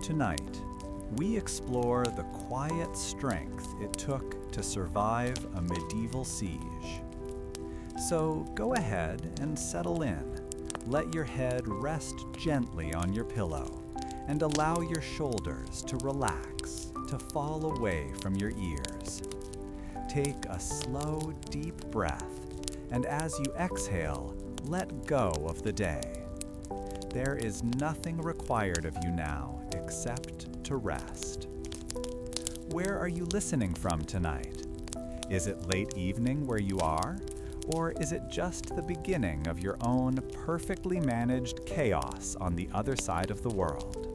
Tonight, we explore the quiet strength it took to survive a medieval siege. So go ahead and settle in. Let your head rest gently on your pillow and allow your shoulders to relax, to fall away from your ears. Take a slow, deep breath, and as you exhale, let go of the day. There is nothing required of you now except to rest. Where are you listening from tonight? Is it late evening where you are? Or is it just the beginning of your own perfectly managed chaos on the other side of the world?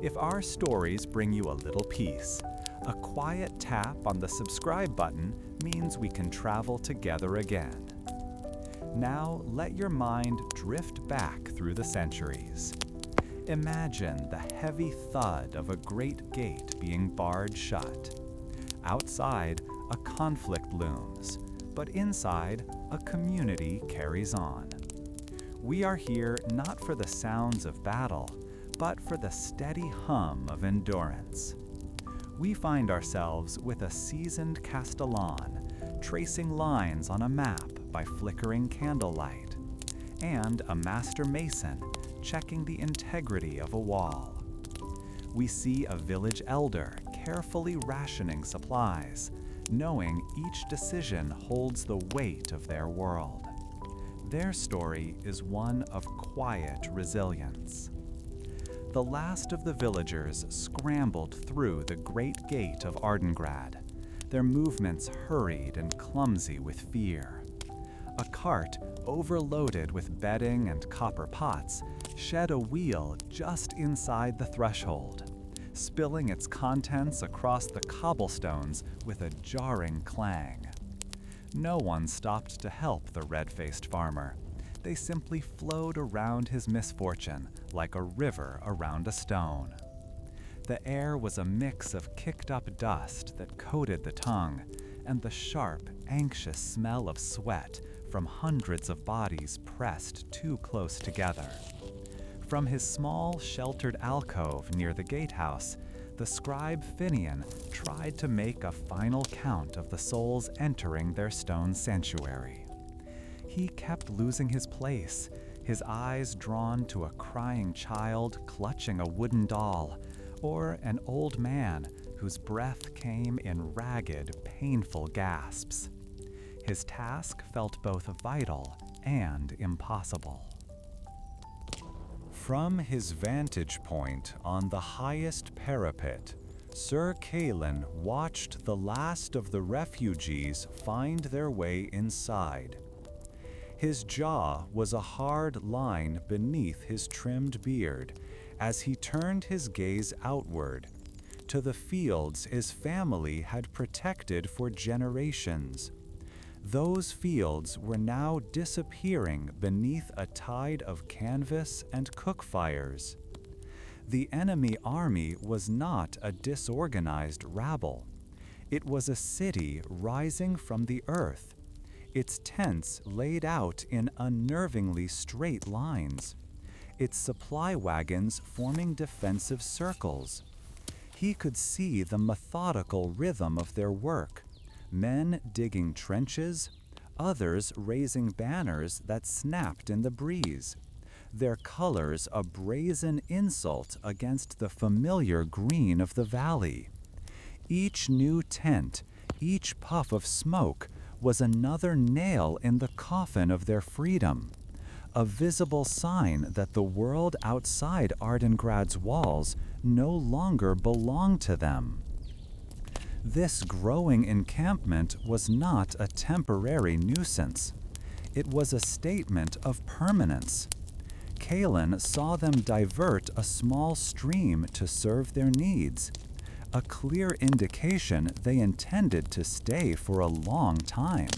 If our stories bring you a little peace, a quiet tap on the subscribe button means we can travel together again. Now let your mind drift back through the centuries. Imagine the heavy thud of a great gate being barred shut. Outside, a conflict looms, but inside, a community carries on. We are here not for the sounds of battle, but for the steady hum of endurance. We find ourselves with a seasoned castellan, tracing lines on a map by flickering candlelight, and a master mason checking the integrity of a wall. We see a village elder carefully rationing supplies, knowing each decision holds the weight of their world. Their story is one of quiet resilience. The last of the villagers scrambled through the great gate of Ardengrad, their movements hurried and clumsy with fear. A cart, overloaded with bedding and copper pots, shed a wheel just inside the threshold, spilling its contents across the cobblestones with a jarring clang. No one stopped to help the red-faced farmer. They simply flowed around his misfortune like a river around a stone. The air was a mix of kicked-up dust that coated the tongue and the sharp, anxious smell of sweat from hundreds of bodies pressed too close together. From his small, sheltered alcove near the gatehouse, the scribe Finian tried to make a final count of the souls entering their stone sanctuary. He kept losing his place, his eyes drawn to a crying child clutching a wooden doll, or an old man whose breath came in ragged, painful gasps. His task felt both vital and impossible. From his vantage point on the highest parapet, Sir Calen watched the last of the refugees find their way inside. His jaw was a hard line beneath his trimmed beard as he turned his gaze outward, to the fields his family had protected for generations. Those fields were now disappearing beneath a tide of canvas and cook fires. The enemy army was not a disorganized rabble. It was a city rising from the earth, its tents laid out in unnervingly straight lines, its supply wagons forming defensive circles. He could see the methodical rhythm of their work, men digging trenches, others raising banners that snapped in the breeze, their colors a brazen insult against the familiar green of the valley. Each new tent, each puff of smoke was another nail in the coffin of their freedom, a visible sign that the world outside Ardengrad's walls no longer belonged to them. This growing encampment was not a temporary nuisance. It was a statement of permanence. Calen saw them divert a small stream to serve their needs, a clear indication they intended to stay for a long time.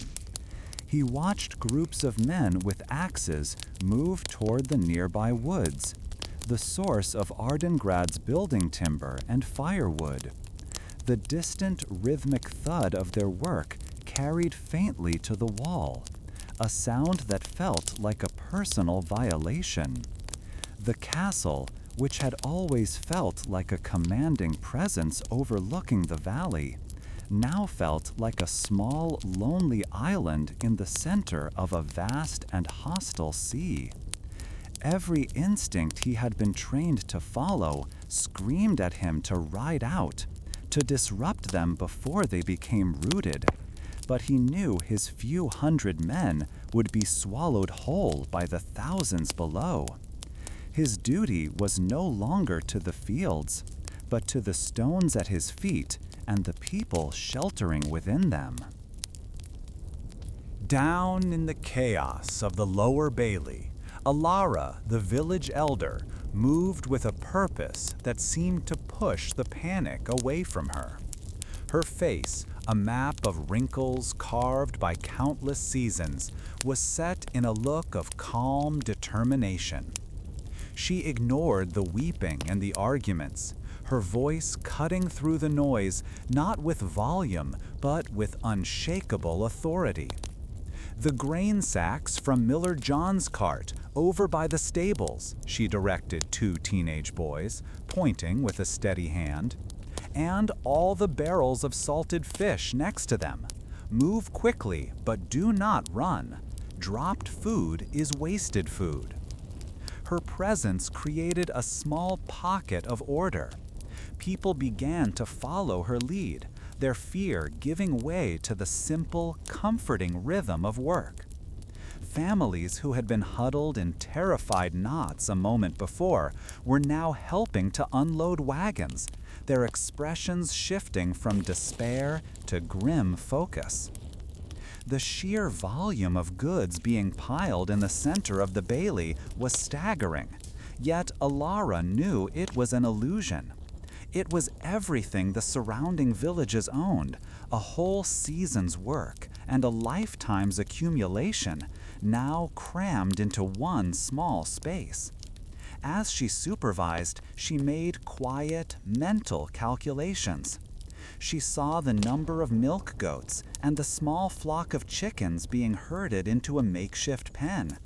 He watched groups of men with axes move toward the nearby woods, the source of Ardengrad's building timber and firewood. The distant rhythmic thud of their work carried faintly to the wall, a sound that felt like a personal violation. The castle, which had always felt like a commanding presence overlooking the valley, now felt like a small, lonely island in the center of a vast and hostile sea. Every instinct he had been trained to follow screamed at him to ride out, to disrupt them before they became rooted. But he knew his few hundred men would be swallowed whole by the thousands below. His duty was no longer to the fields, but to the stones at his feet and the people sheltering within them. Down in the chaos of the lower bailey, Alara, the village elder, moved with a purpose that seemed to push the panic away from her. Her face, a map of wrinkles carved by countless seasons, was set in a look of calm determination. She ignored the weeping and the arguments, her voice cutting through the noise not with volume but with unshakable authority. "The grain sacks from Miller John's cart over by the stables," she directed two teenage boys, pointing with a steady hand. "And all the barrels of salted fish next to them. Move quickly, but do not run. Dropped food is wasted food." Her presence created a small pocket of order. People began to follow her lead, their fear giving way to the simple, comforting rhythm of work. Families who had been huddled in terrified knots a moment before were now helping to unload wagons, their expressions shifting from despair to grim focus. The sheer volume of goods being piled in the center of the bailey was staggering, yet Alara knew it was an illusion. It was everything the surrounding villages owned, a whole season's work and a lifetime's accumulation, now crammed into one small space. As she supervised, she made quiet, mental calculations. She saw the number of milk goats and the small flock of chickens being herded into a makeshift pen,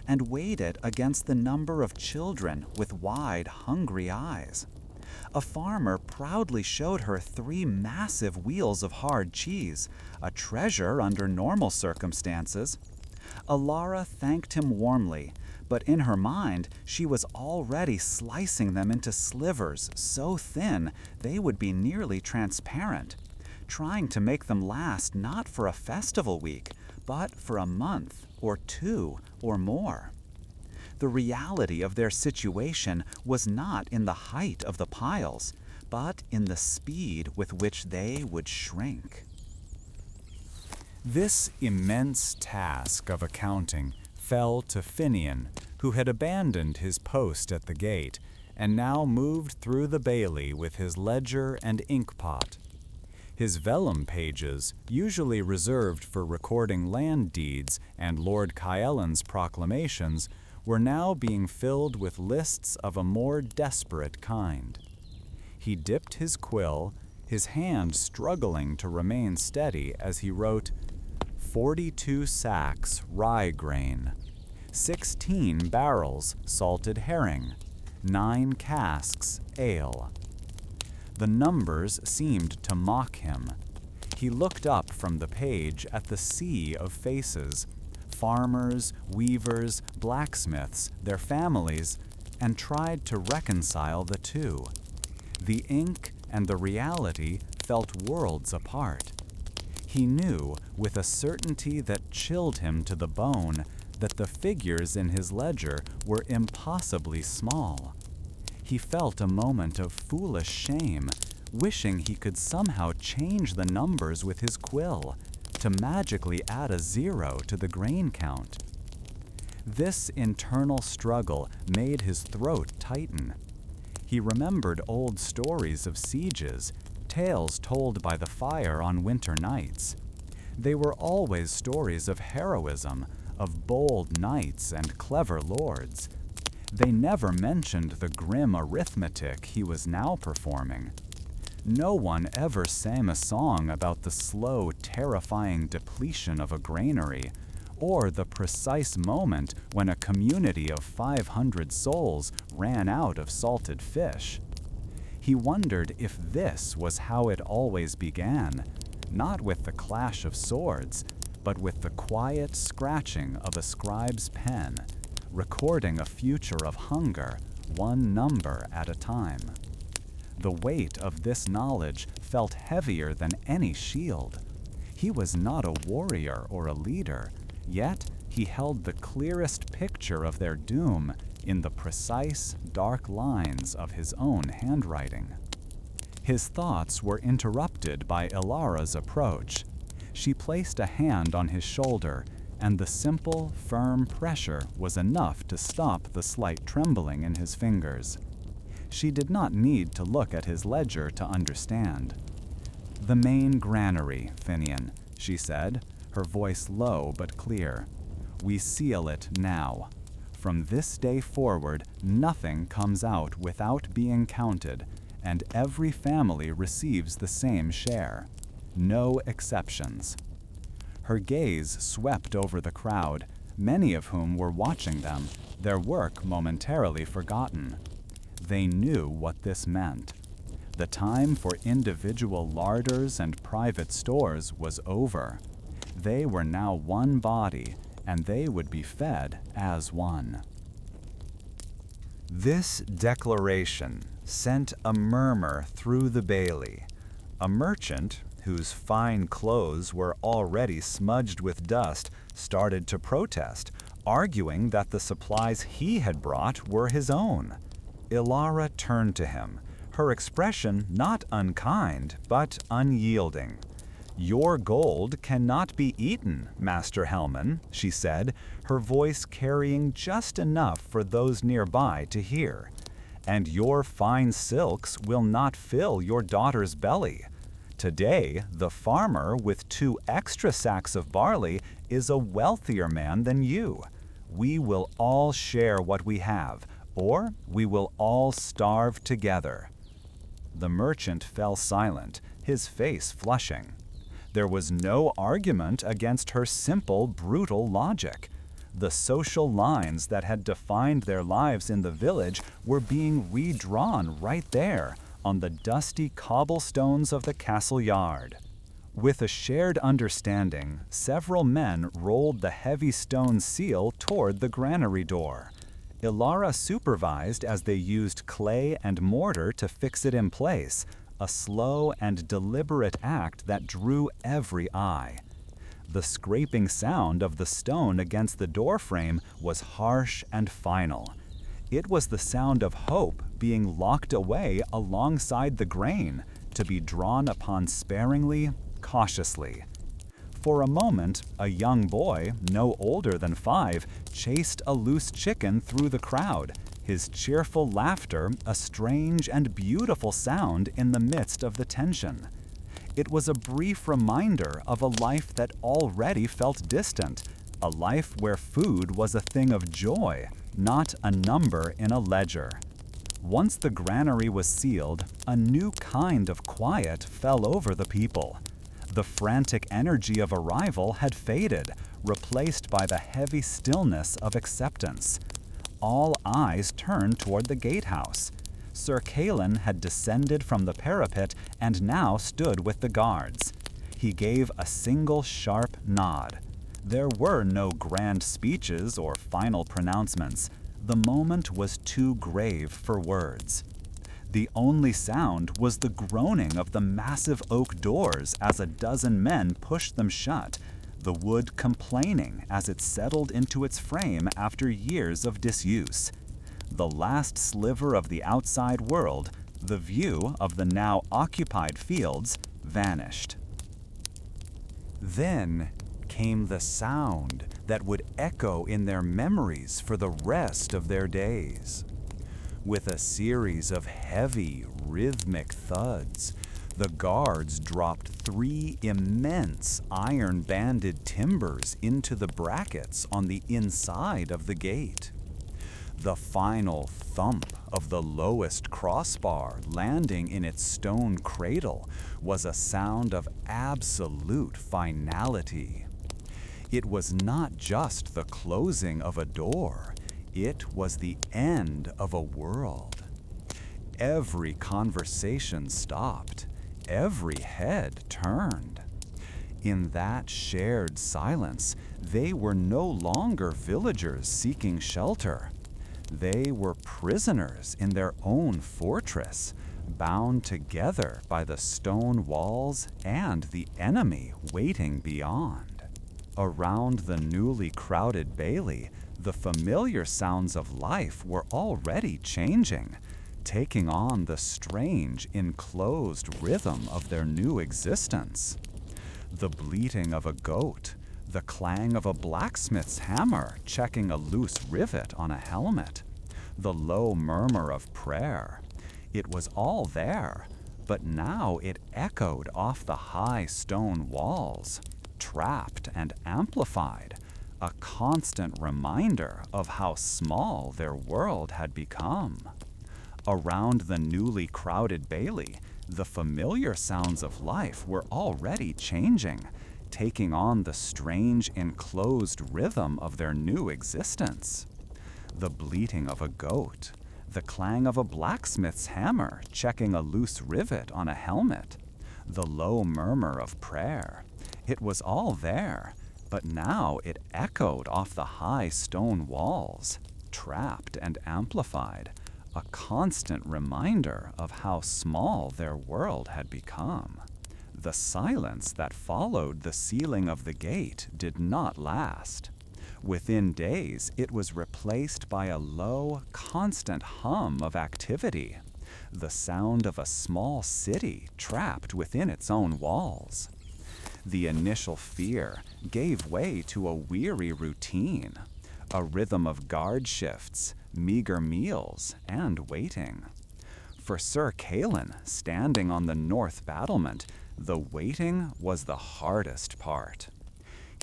and weighed it against the number of children with wide, hungry eyes. A farmer proudly showed her 3 massive wheels of hard cheese, a treasure under normal circumstances. Alara thanked him warmly, but in her mind she was already slicing them into slivers so thin they would be nearly transparent, trying to make them last not for a festival week, but for a month or 2 or more. The reality of their situation was not in the height of the piles, but in the speed with which they would shrink. This immense task of accounting fell to Finian, who had abandoned his post at the gate and now moved through the bailey with his ledger and inkpot. His vellum pages, usually reserved for recording land deeds and Lord Kyelan's proclamations, were now being filled with lists of a more desperate kind. He dipped his quill, his hand struggling to remain steady as he wrote, 42 sacks rye grain, 16 barrels salted herring, 9 casks ale. The numbers seemed to mock him. He looked up from the page at the sea of faces, farmers, weavers, blacksmiths, their families, and tried to reconcile the two. The ink and the reality felt worlds apart. He knew, with a certainty that chilled him to the bone, that the figures in his ledger were impossibly small. He felt a moment of foolish shame, wishing he could somehow change the numbers with his quill, to magically add a 0 to the grain count. This internal struggle made his throat tighten. He remembered old stories of sieges, tales told by the fire on winter nights. They were always stories of heroism, of bold knights and clever lords. They never mentioned the grim arithmetic he was now performing. No one ever sang a song about the slow, terrifying depletion of a granary, or the precise moment when a community of 500 souls ran out of salted fish. He wondered if this was how it always began, not with the clash of swords, but with the quiet scratching of a scribe's pen, recording a future of hunger, one number at a time. The weight of this knowledge felt heavier than any shield. He was not a warrior or a leader, yet he held the clearest picture of their doom in the precise, dark lines of his own handwriting. His thoughts were interrupted by Ilara's approach. She placed a hand on his shoulder, and the simple, firm pressure was enough to stop the slight trembling in his fingers. She did not need to look at his ledger to understand. "The main granary, Finian," she said, her voice low but clear. "We seal it now. From this day forward, nothing comes out without being counted, and every family receives the same share. No exceptions." Her gaze swept over the crowd, many of whom were watching them, their work momentarily forgotten. They knew what this meant. The time for individual larders and private stores was over. They were now one body, and they would be fed as one. This declaration sent a murmur through the bailey. A merchant, whose fine clothes were already smudged with dust, started to protest, arguing that the supplies he had brought were his own. Ilara turned to him, her expression not unkind, but unyielding. "Your gold cannot be eaten, Master Hellman," she said, her voice carrying just enough for those nearby to hear. "And your fine silks will not fill your daughter's belly. Today, the farmer with 2 extra sacks of barley is a wealthier man than you. We will all share what we have, or we will all starve together." The merchant fell silent, his face flushing. There was no argument against her simple, brutal logic. The social lines that had defined their lives in the village were being redrawn right there on the dusty cobblestones of the castle yard. With a shared understanding, several men rolled the heavy stone seal toward the granary door. Ilara supervised as they used clay and mortar to fix it in place, a slow and deliberate act that drew every eye. The scraping sound of the stone against the doorframe was harsh and final. It was the sound of hope being locked away alongside the grain, to be drawn upon sparingly, cautiously. For a moment, a young boy, no older than 5, chased a loose chicken through the crowd, his cheerful laughter a strange and beautiful sound in the midst of the tension. It was a brief reminder of a life that already felt distant, a life where food was a thing of joy, not a number in a ledger. Once the granary was sealed, a new kind of quiet fell over the people. The frantic energy of arrival had faded, replaced by the heavy stillness of acceptance. All eyes turned toward the gatehouse. Sir Kalen had descended from the parapet and now stood with the guards. He gave a single sharp nod. There were no grand speeches or final pronouncements. The moment was too grave for words. The only sound was the groaning of the massive oak doors as a dozen men pushed them shut, the wood complaining as it settled into its frame after years of disuse. The last sliver of the outside world, the view of the now occupied fields, vanished. Then came the sound that would echo in their memories for the rest of their days. With a series of heavy, rhythmic thuds, the guards dropped 3 immense iron-banded timbers into the brackets on the inside of the gate. The final thump of the lowest crossbar landing in its stone cradle was a sound of absolute finality. It was not just the closing of a door, it was the end of a world. Every conversation stopped, every head turned. In that shared silence, they were no longer villagers seeking shelter. They were prisoners in their own fortress, bound together by the stone walls and the enemy waiting beyond. Around the newly crowded bailey, the familiar sounds of life were already changing, taking on the strange, enclosed rhythm of their new existence. The bleating of a goat, the clang of a blacksmith's hammer checking a loose rivet on a helmet, the low murmur of prayer. It was all there, but now it echoed off the high stone walls, trapped and amplified, a constant reminder of how small their world had become. Around the newly crowded bailey, the familiar sounds of life were already changing, taking on the strange enclosed rhythm of their new existence. The bleating of a goat, the clang of a blacksmith's hammer checking a loose rivet on a helmet, the low murmur of prayer. It was all there, but now it echoed off the high stone walls, trapped and amplified, a constant reminder of how small their world had become. The silence that followed the sealing of the gate did not last. Within days, it was replaced by a low, constant hum of activity, the sound of a small city trapped within its own walls. The initial fear gave way to a weary routine, a rhythm of guard shifts, meager meals, and waiting. For Sir Calen, standing on the north battlement, the waiting was the hardest part.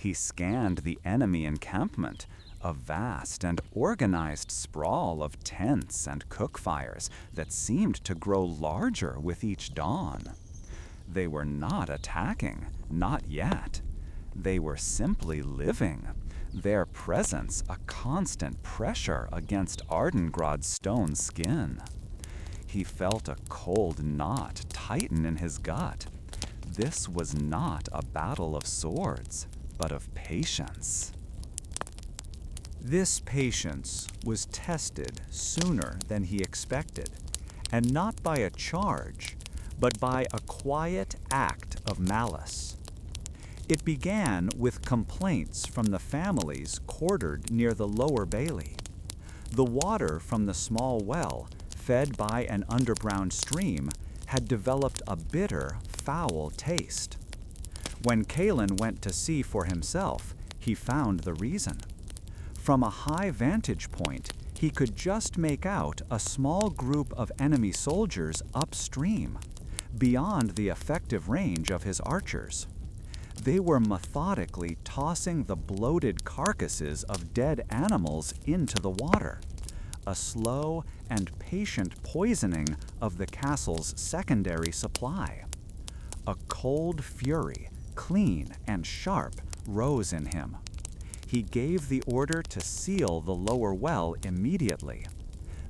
He scanned the enemy encampment, a vast and organized sprawl of tents and cook fires that seemed to grow larger with each dawn. They were not attacking, not yet. They were simply living, their presence a constant pressure against Ardengrod's stone skin. He felt a cold knot tighten in his gut. This was not a battle of swords, but of patience. This patience was tested sooner than he expected, and not by a charge, but by a quiet act of malice. It began with complaints from the families quartered near the lower bailey. The water from the small well, fed by an underground stream, had developed a bitter, foul taste. When Calen went to see for himself, he found the reason. From a high vantage point, he could just make out a small group of enemy soldiers upstream, beyond the effective range of his archers. They were methodically tossing the bloated carcasses of dead animals into the water, a slow and patient poisoning of the castle's secondary supply. A cold fury, clean and sharp, rose in him. He gave the order to seal the lower well immediately.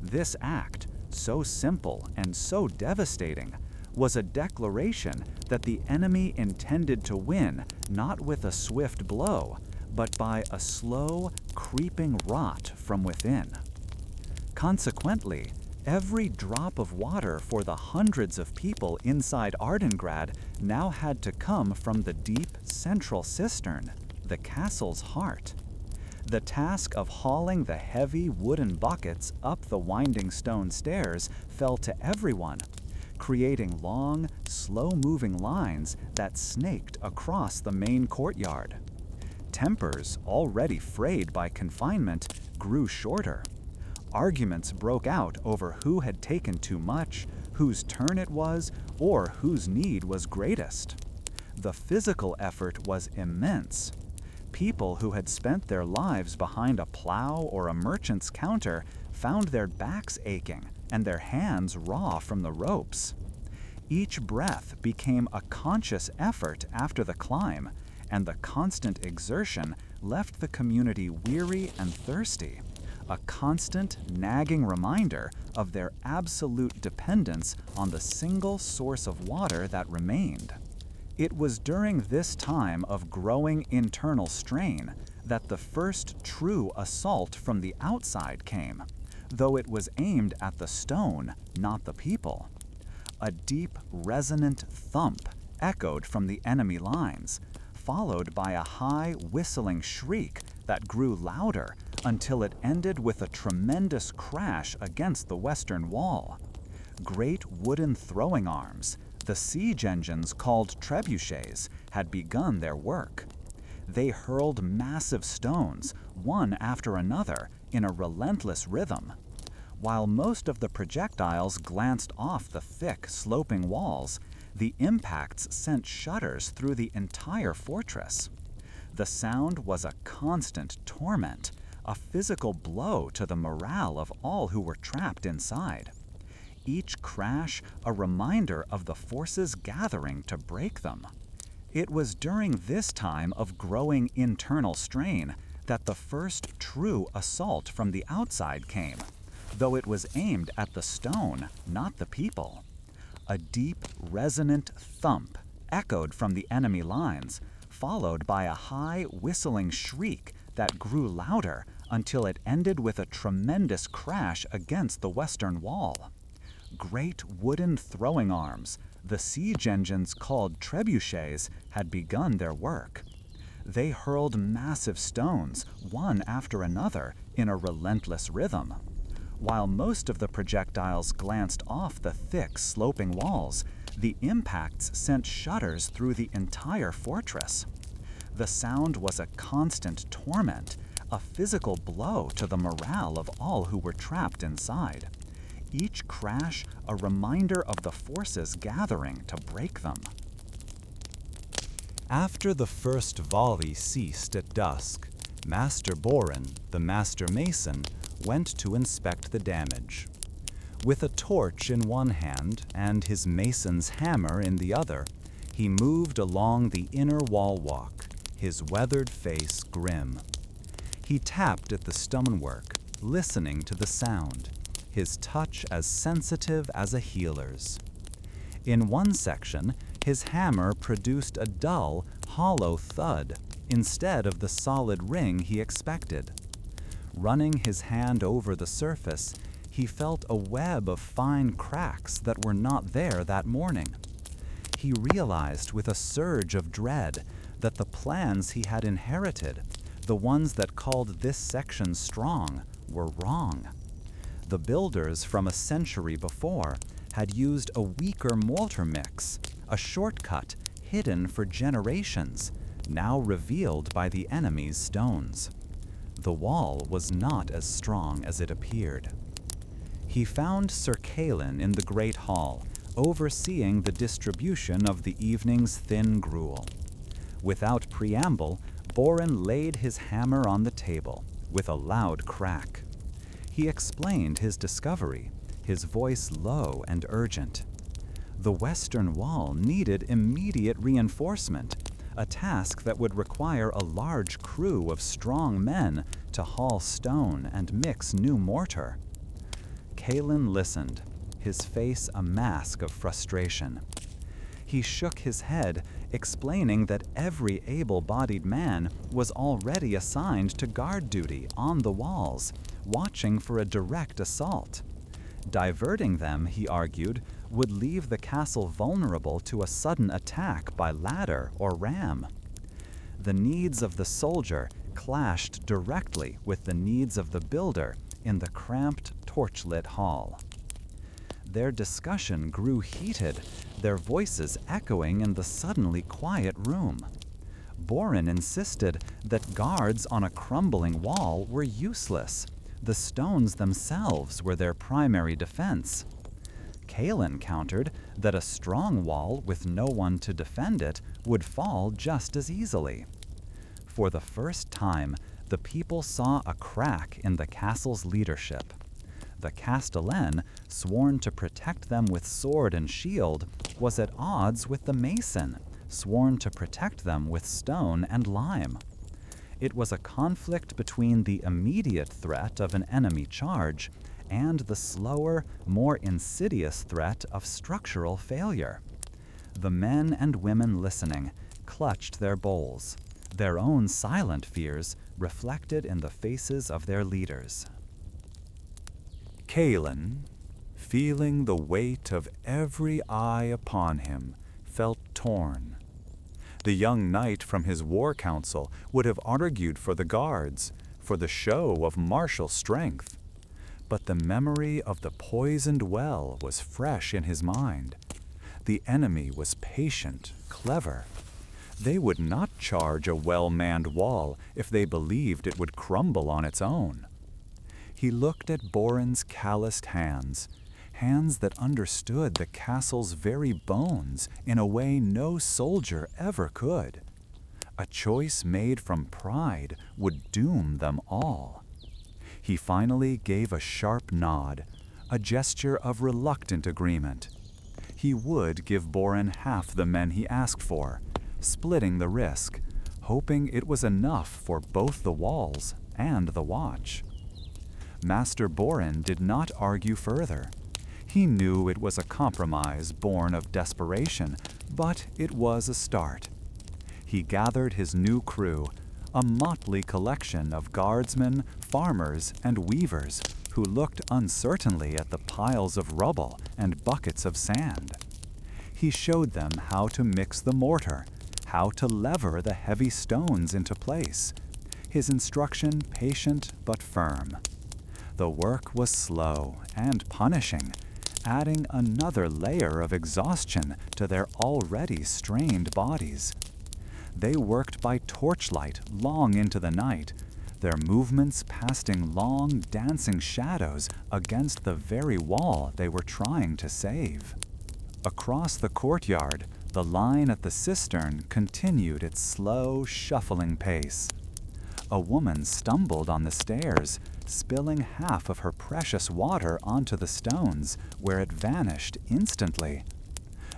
This act, so simple and so devastating, was a declaration that the enemy intended to win not with a swift blow, but by a slow, creeping rot from within. Consequently, every drop of water for the hundreds of people inside Ardengrad now had to come from the deep central cistern, the castle's heart. The task of hauling the heavy wooden buckets up the winding stone stairs fell to everyone, creating long, slow-moving lines that snaked across the main courtyard. Tempers, already frayed by confinement, grew shorter. Arguments broke out over who had taken too much, whose turn it was, or whose need was greatest. The physical effort was immense. People who had spent their lives behind a plow or a merchant's counter found their backs aching and their hands raw from the ropes. Each breath became a conscious effort after the climb, and the constant exertion left the community weary and thirsty, a constant nagging reminder of their absolute dependence on the single source of water that remained. It was during this time of growing internal strain that the first true assault from the outside came, though it was aimed at the stone, not the people. A deep, resonant thump echoed from the enemy lines, followed by a high, whistling shriek that grew louder until it ended with a tremendous crash against the western wall. Great wooden throwing arms, the siege engines called trebuchets, had begun their work. They hurled massive stones, one after another, in a relentless rhythm. While most of the projectiles glanced off the thick, sloping walls, the impacts sent shudders through the entire fortress. The sound was a constant torment, a physical blow to the morale of all who were trapped inside. Each crash a reminder of the forces gathering to break them. It was during this time of growing internal strain that the first true assault from the outside came, though it was aimed at the stone, not the people. A deep, resonant thump echoed from the enemy lines, followed by a high, whistling shriek that grew louder until it ended with a tremendous crash against the western wall. Great wooden throwing arms, the siege engines called trebuchets, had begun their work. They hurled massive stones, one after another, in a relentless rhythm. While most of the projectiles glanced off the thick, sloping walls, the impacts sent shudders through the entire fortress. The sound was a constant torment, a physical blow to the morale of all who were trapped inside. Each crash a reminder of the forces gathering to break them. After the first volley ceased at dusk, Master Boren, the master mason, went to inspect the damage. With a torch in one hand and his mason's hammer in the other, he moved along the inner wall walk, his weathered face grim. He tapped at the stonework, listening to the sound, his touch as sensitive as a healer's. In one section, his hammer produced a dull, hollow thud instead of the solid ring he expected. Running his hand over the surface, he felt a web of fine cracks that were not there that morning. He realized with a surge of dread that the plans he had inherited, the ones that called this section strong, were wrong. The builders from a century before had used a weaker mortar mix, a shortcut hidden for generations, now revealed by the enemy's stones. The wall was not as strong as it appeared. He found Sir Calin in the great hall, overseeing the distribution of the evening's thin gruel. Without preamble, Boren laid his hammer on the table, with a loud crack. He explained his discovery, his voice low and urgent. The western wall needed immediate reinforcement, a task that would require a large crew of strong men to haul stone and mix new mortar. Calin listened, his face a mask of frustration. He shook his head, explaining that every able-bodied man was already assigned to guard duty on the walls, watching for a direct assault. Diverting them, he argued, would leave the castle vulnerable to a sudden attack by ladder or ram. The needs of the soldier clashed directly with the needs of the builder in the cramped, torchlit hall. Their discussion grew heated, their voices echoing in the suddenly quiet room. Boren insisted that guards on a crumbling wall were useless. The stones themselves were their primary defense. Calin countered that a strong wall with no one to defend it would fall just as easily. For the first time, the people saw a crack in the castle's leadership. The castellan, sworn to protect them with sword and shield, was at odds with the mason, sworn to protect them with stone and lime. It was a conflict between the immediate threat of an enemy charge and the slower, more insidious threat of structural failure. The men and women listening clutched their bowls, their own silent fears reflected in the faces of their leaders. Caelan, feeling the weight of every eye upon him, felt torn. The young knight from his war council would have argued for the guards, for the show of martial strength. But the memory of the poisoned well was fresh in his mind. The enemy was patient, clever. They would not charge a well-manned wall if they believed it would crumble on its own. He looked at Boren's calloused hands, hands that understood the castle's very bones in a way no soldier ever could. A choice made from pride would doom them all. He finally gave a sharp nod, a gesture of reluctant agreement. He would give Boren half the men he asked for, splitting the risk, hoping it was enough for both the walls and the watch. Master Boren did not argue further. He knew it was a compromise born of desperation, but it was a start. He gathered his new crew, a motley collection of guardsmen, farmers, and weavers who looked uncertainly at the piles of rubble and buckets of sand. He showed them how to mix the mortar, how to lever the heavy stones into place, his instruction patient but firm. The work was slow and punishing, adding another layer of exhaustion to their already strained bodies. They worked by torchlight long into the night, their movements casting long, dancing shadows against the very wall they were trying to save. Across the courtyard, the line at the cistern continued its slow, shuffling pace. A woman stumbled on the stairs, spilling half of her precious water onto the stones, where it vanished instantly.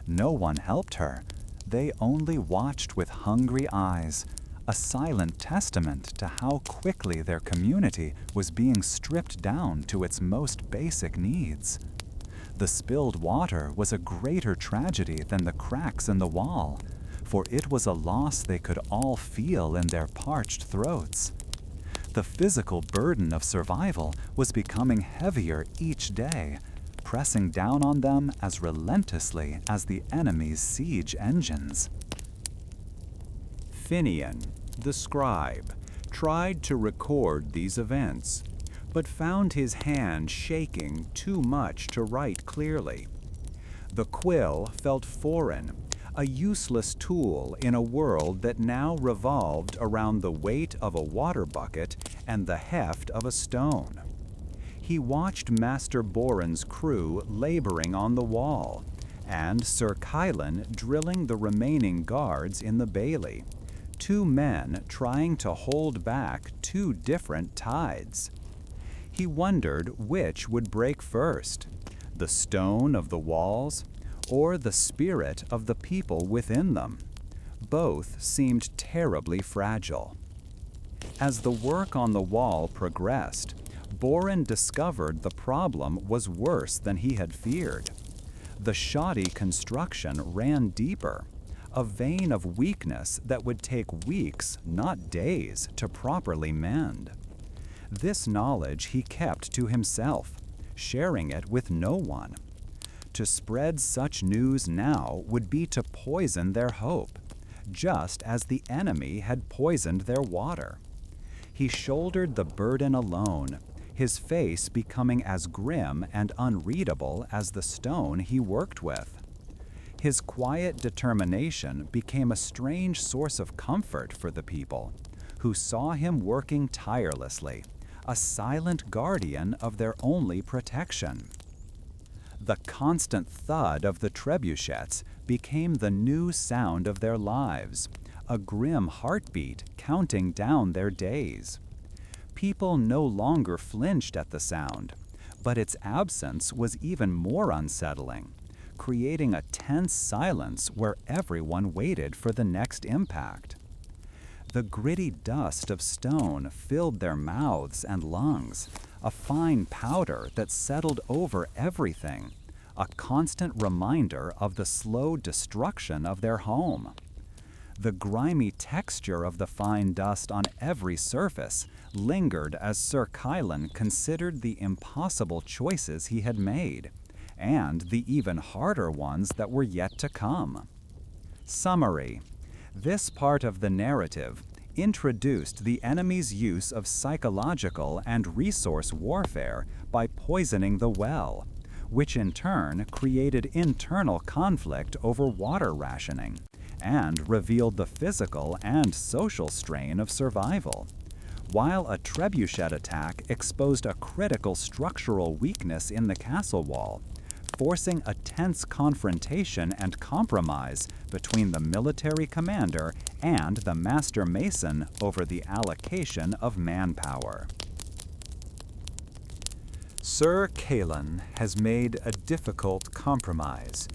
No one helped her. They only watched with hungry eyes, a silent testament to how quickly their community was being stripped down to its most basic needs. The spilled water was a greater tragedy than the cracks in the wall, for it was a loss they could all feel in their parched throats. The physical burden of survival was becoming heavier each day, pressing down on them as relentlessly as the enemy's siege engines. Finian, the scribe, tried to record these events, but found his hand shaking too much to write clearly. The quill felt foreign, a useless tool in a world that now revolved around the weight of a water bucket and the heft of a stone. He watched Master Boren's crew laboring on the wall, and Sir Caelan drilling the remaining guards in the bailey, two men trying to hold back two different tides. He wondered which would break first, the stone of the walls or the spirit of the people within them. Both seemed terribly fragile. As the work on the wall progressed, Boren discovered the problem was worse than he had feared. The shoddy construction ran deeper, a vein of weakness that would take weeks, not days, to properly mend. This knowledge he kept to himself, sharing it with no one. To spread such news now would be to poison their hope, just as the enemy had poisoned their water. He shouldered the burden alone, his face becoming as grim and unreadable as the stone he worked with. His quiet determination became a strange source of comfort for the people, who saw him working tirelessly, a silent guardian of their only protection. The constant thud of the trebuchets became the new sound of their lives, a grim heartbeat counting down their days. People no longer flinched at the sound, but its absence was even more unsettling, creating a tense silence where everyone waited for the next impact. The gritty dust of stone filled their mouths and lungs, a fine powder that settled over everything, a constant reminder of the slow destruction of their home. The grimy texture of the fine dust on every surface lingered as Sir Kylan considered the impossible choices he had made, and the even harder ones that were yet to come. Summary. This part of the narrative introduced the enemy's use of psychological and resource warfare by poisoning the well, which in turn created internal conflict over water rationing, and revealed the physical and social strain of survival, while a trebuchet attack exposed a critical structural weakness in the castle wall, forcing a tense confrontation and compromise between the military commander and the master mason over the allocation of manpower. Sir Kylan has made a difficult compromise,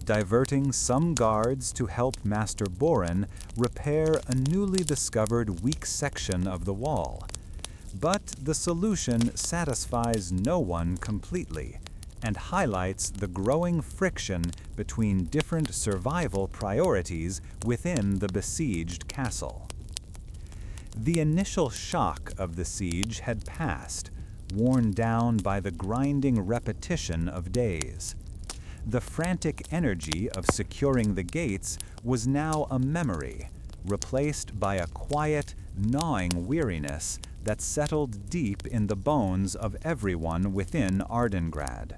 diverting some guards to help Master Boren repair a newly discovered weak section of the wall. But the solution satisfies no one completely, and highlights the growing friction between different survival priorities within the besieged castle. The initial shock of the siege had passed, worn down by the grinding repetition of days. The frantic energy of securing the gates was now a memory, replaced by a quiet, gnawing weariness that settled deep in the bones of everyone within Ardengrad.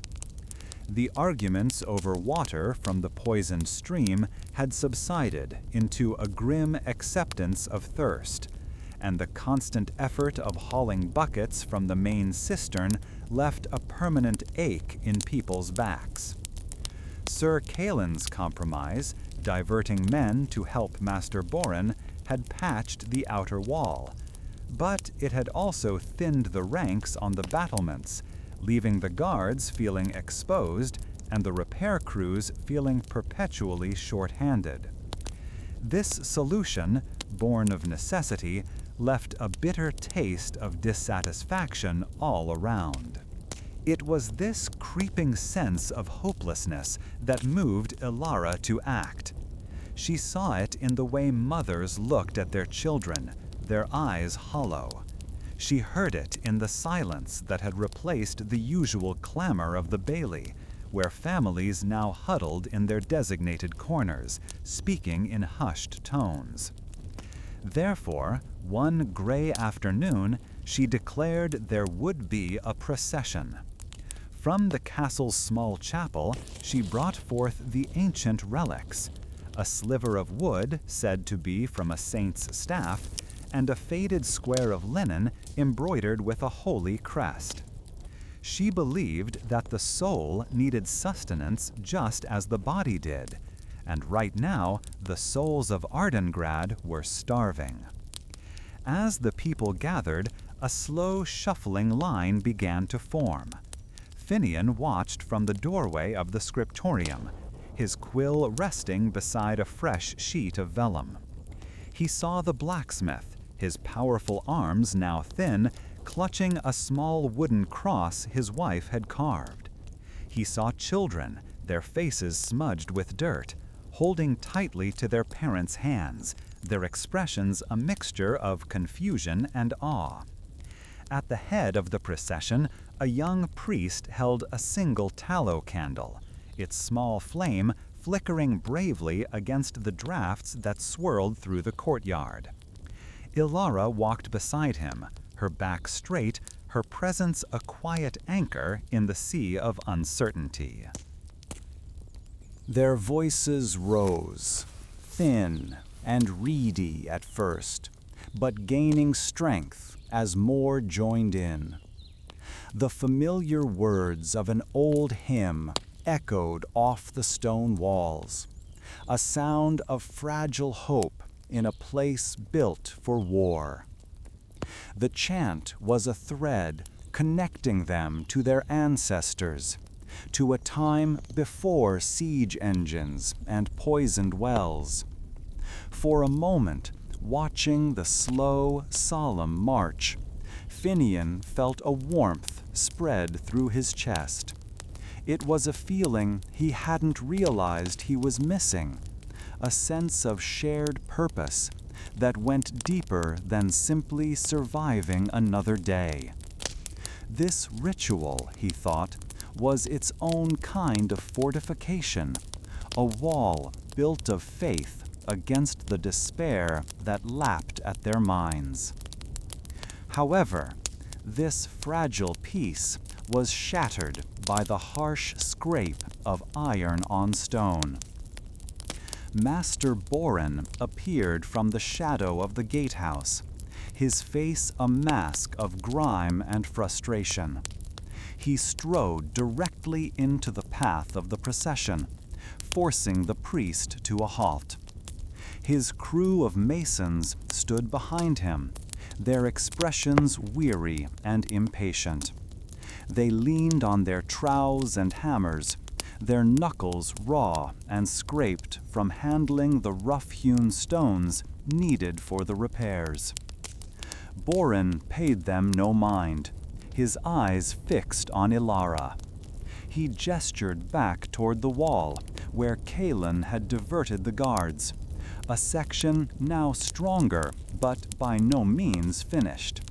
The arguments over water from the poisoned stream had subsided into a grim acceptance of thirst, and the constant effort of hauling buckets from the main cistern left a permanent ache in people's backs. Sir Kylan's compromise, diverting men to help Master Boren, had patched the outer wall, but it had also thinned the ranks on the battlements, leaving the guards feeling exposed and the repair crews feeling perpetually short-handed. This solution, born of necessity, left a bitter taste of dissatisfaction all around. It was this creeping sense of hopelessness that moved Ilara to act. She saw it in the way mothers looked at their children, their eyes hollow. She heard it in the silence that had replaced the usual clamor of the bailey, where families now huddled in their designated corners, speaking in hushed tones. Therefore, one gray afternoon, she declared there would be a procession. From the castle's small chapel, she brought forth the ancient relics, a sliver of wood said to be from a saint's staff, and a faded square of linen embroidered with a holy crest. She believed that the soul needed sustenance just as the body did, and right now the souls of Ardengrad were starving. As the people gathered, a slow shuffling line began to form. Finian watched from the doorway of the scriptorium, his quill resting beside a fresh sheet of vellum. He saw the blacksmith, his powerful arms now thin, clutching a small wooden cross his wife had carved. He saw children, their faces smudged with dirt, holding tightly to their parents' hands, their expressions a mixture of confusion and awe. At the head of the procession, a young priest held a single tallow candle, its small flame flickering bravely against the drafts that swirled through the courtyard. Ilara walked beside him, her back straight, her presence a quiet anchor in the sea of uncertainty. Their voices rose, thin and reedy at first, but gaining strength as more joined in. The familiar words of an old hymn echoed off the stone walls, a sound of fragile hope in a place built for war. The chant was a thread connecting them to their ancestors, to a time before siege engines and poisoned wells. For a moment, watching the slow, solemn march, Finian felt a warmth spread through his chest. It was a feeling he hadn't realized he was missing, a sense of shared purpose that went deeper than simply surviving another day. This ritual, he thought, was its own kind of fortification, a wall built of faith against the despair that lapped at their minds. However, this fragile peace was shattered by the harsh scrape of iron on stone. Master Boren appeared from the shadow of the gatehouse, his face a mask of grime and frustration. He strode directly into the path of the procession, forcing the priest to a halt. His crew of masons stood behind him, their expressions weary and impatient. They leaned on their trowels and hammers, their knuckles raw and scraped from handling the rough-hewn stones needed for the repairs. Boren paid them no mind, his eyes fixed on Ilara. He gestured back toward the wall, where Kalen had diverted the guards, a section now stronger, but by no means finished.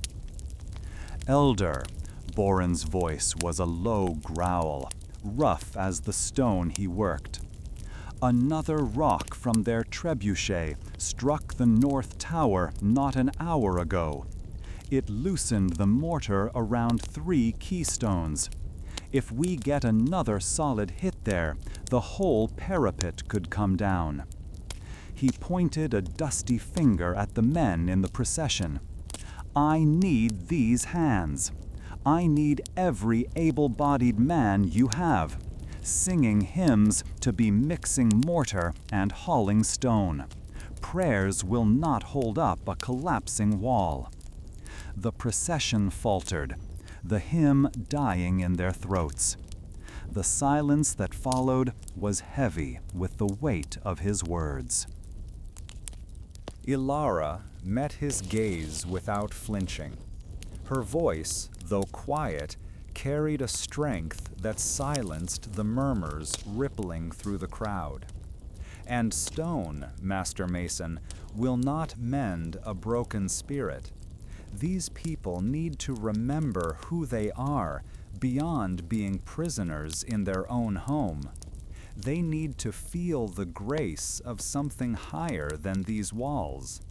"Elder," Boren's voice was a low growl, rough as the stone he worked. "Another rock from their trebuchet struck the north tower not an hour ago. It loosened the mortar around 3 keystones. If we get another solid hit there, the whole parapet could come down." He pointed a dusty finger at the men in the procession. "I need these hands. I need every able-bodied man you have, singing hymns to be mixing mortar and hauling stone. Prayers will not hold up a collapsing wall." The procession faltered, the hymn dying in their throats. The silence that followed was heavy with the weight of his words. Ilara met his gaze without flinching. Her voice, though quiet, carried a strength that silenced the murmurs rippling through the crowd. "And stone, Master Mason, will not mend a broken spirit. These people need to remember who they are beyond being prisoners in their own home. They need to feel the grace of something higher than these walls."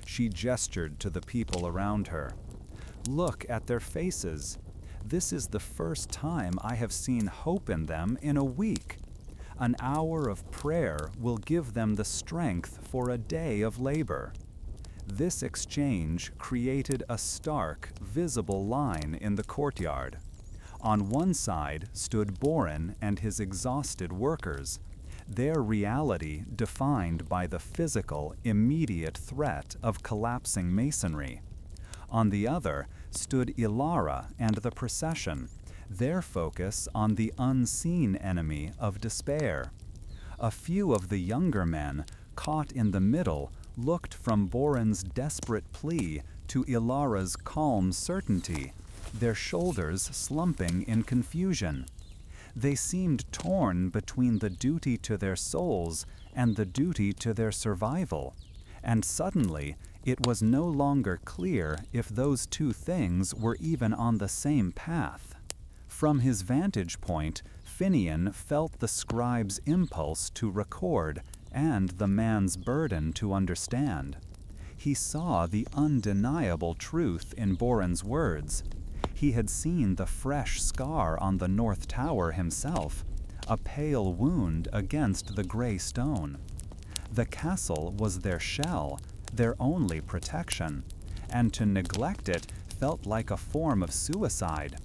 She gestured to the people around her. "Look at their faces. This is the first time I have seen hope in them in a week. An hour of prayer will give them the strength for a day of labor." This exchange created a stark, visible line in the courtyard. On one side stood Boren and his exhausted workers, their reality defined by the physical, immediate threat of collapsing masonry. On the other stood Ilara and the procession, their focus on the unseen enemy of despair. A few of the younger men, caught in the middle, looked from Boren's desperate plea to Ilara's calm certainty, their shoulders slumping in confusion. They seemed torn between the duty to their souls and the duty to their survival, and suddenly it was no longer clear if those two things were even on the same path. From his vantage point, Finian felt the scribe's impulse to record and the man's burden to understand. He saw the undeniable truth in Boren's words. He had seen the fresh scar on the north tower himself, a pale wound against the gray stone. The castle was their shell, their only protection, and to neglect it felt like a form of suicide.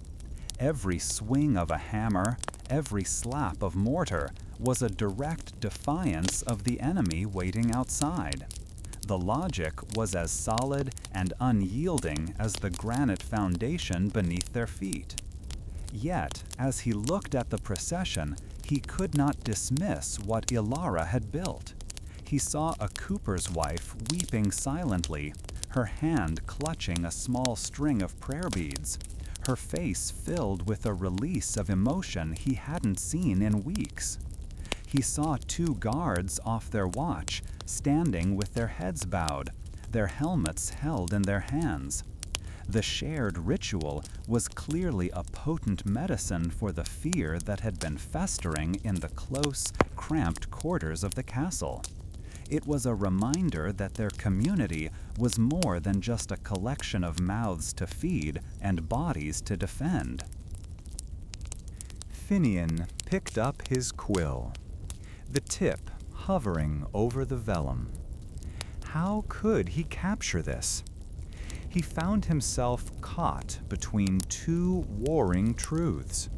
Every swing of a hammer, every slap of mortar was a direct defiance of the enemy waiting outside. The logic was as solid and unyielding as the granite foundation beneath their feet. Yet, as he looked at the procession, he could not dismiss what Ilara had built. He saw a cooper's wife weeping silently, her hand clutching a small string of prayer beads, her face filled with a release of emotion he hadn't seen in weeks. He saw two guards off their watch, standing with their heads bowed, their helmets held in their hands. The shared ritual was clearly a potent medicine for the fear that had been festering in the close, cramped quarters of the castle. It was a reminder that their community was more than just a collection of mouths to feed and bodies to defend. Finian picked up his quill, the tip hovering over the vellum. How could he capture this? He found himself caught between two warring truths.